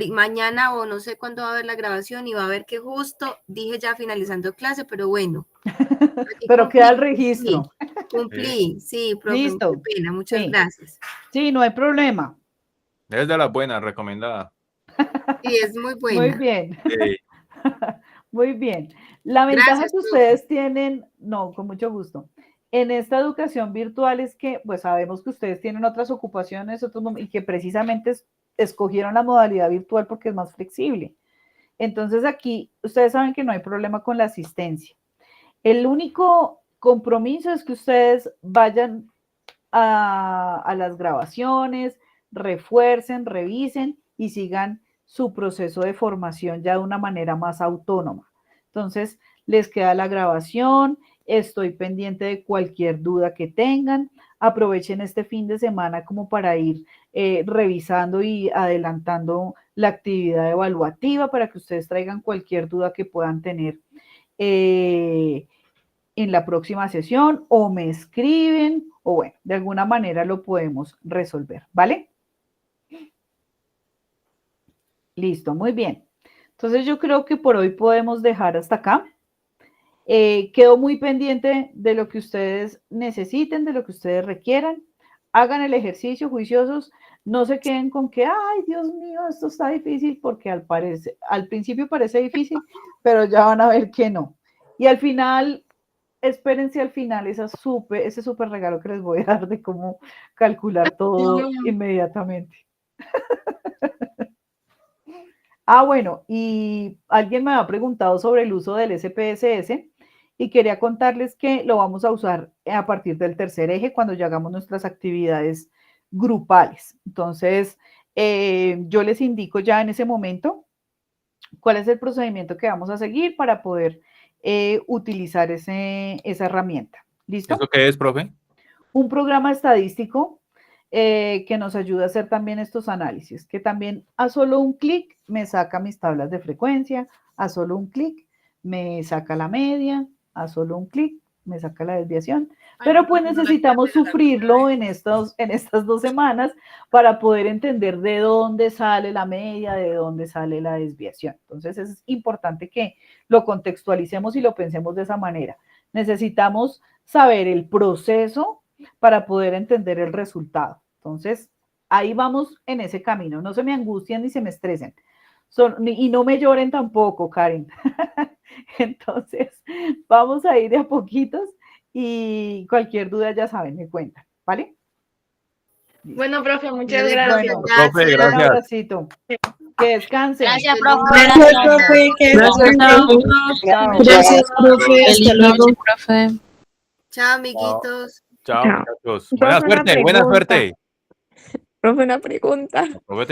Mañana o no sé cuándo va a ver la grabación y va a ver que justo dije ya finalizando clase, pero bueno. Pero queda el registro. Cumplí, sí, profe, listo. Qué pena, muchas gracias. Sí, no hay problema. Es de las buenas, recomendada. Sí, es muy buena. Muy bien. Sí. Muy bien. La ventaja que ustedes tienen, no, con mucho gusto, en esta educación virtual es que, pues sabemos que ustedes tienen otras ocupaciones y que precisamente escogieron la modalidad virtual porque es más flexible. Entonces aquí, ustedes saben que no hay problema con la asistencia. El único compromiso es que ustedes vayan a las grabaciones, refuercen, revisen y sigan su proceso de formación ya de una manera más autónoma. Entonces, les queda la grabación, estoy pendiente de cualquier duda que tengan, aprovechen este fin de semana como para ir revisando y adelantando la actividad evaluativa para que ustedes traigan cualquier duda que puedan tener en la próxima sesión o me escriben o bueno, de alguna manera lo podemos resolver, ¿vale? Listo, muy bien. Entonces yo creo que por hoy podemos dejar hasta acá. Quedo muy pendiente de lo que ustedes necesiten, de lo que ustedes requieran. Hagan el ejercicio, juiciosos. No se queden con que, ay, Dios mío, esto está difícil, porque al principio parece difícil, pero ya van a ver que no. Y al final, espérense al final ese súper regalo que les voy a dar de cómo calcular todo inmediatamente. Bueno, y alguien me ha preguntado sobre el uso del SPSS y quería contarles que lo vamos a usar a partir del tercer eje cuando ya hagamos nuestras actividades grupales. Entonces, yo les indico ya en ese momento cuál es el procedimiento que vamos a seguir para poder utilizar esa herramienta. ¿Listo? ¿Eso qué es, profe? Un programa estadístico que nos ayuda a hacer también estos análisis, que también a solo un clic me saca mis tablas de frecuencia, a solo un clic me saca la media, a solo un clic me saca la desviación, pero pues necesitamos sufrirlo en estas 2 semanas para poder entender de dónde sale la media, de dónde sale la desviación. Entonces es importante que lo contextualicemos y lo pensemos de esa manera. Necesitamos saber el proceso para poder entender el resultado. Entonces, ahí vamos en ese camino. No se me angustien ni se me estresen. Y no me lloren tampoco, Karen. Entonces, vamos a ir de a poquitos y cualquier duda ya saben, me cuentan, ¿vale? Bueno, profe, muchas gracias. Bueno, profe, gracias. Un abracito. Que descansen. Gracias, profe. Gracias, profe. Gracias, profe. Hasta luego, profe. Chao, amiguitos. Chao, Chao. muchachos. Profe, Buena suerte, buena pregunta. suerte. Profe, una pregunta. Profe,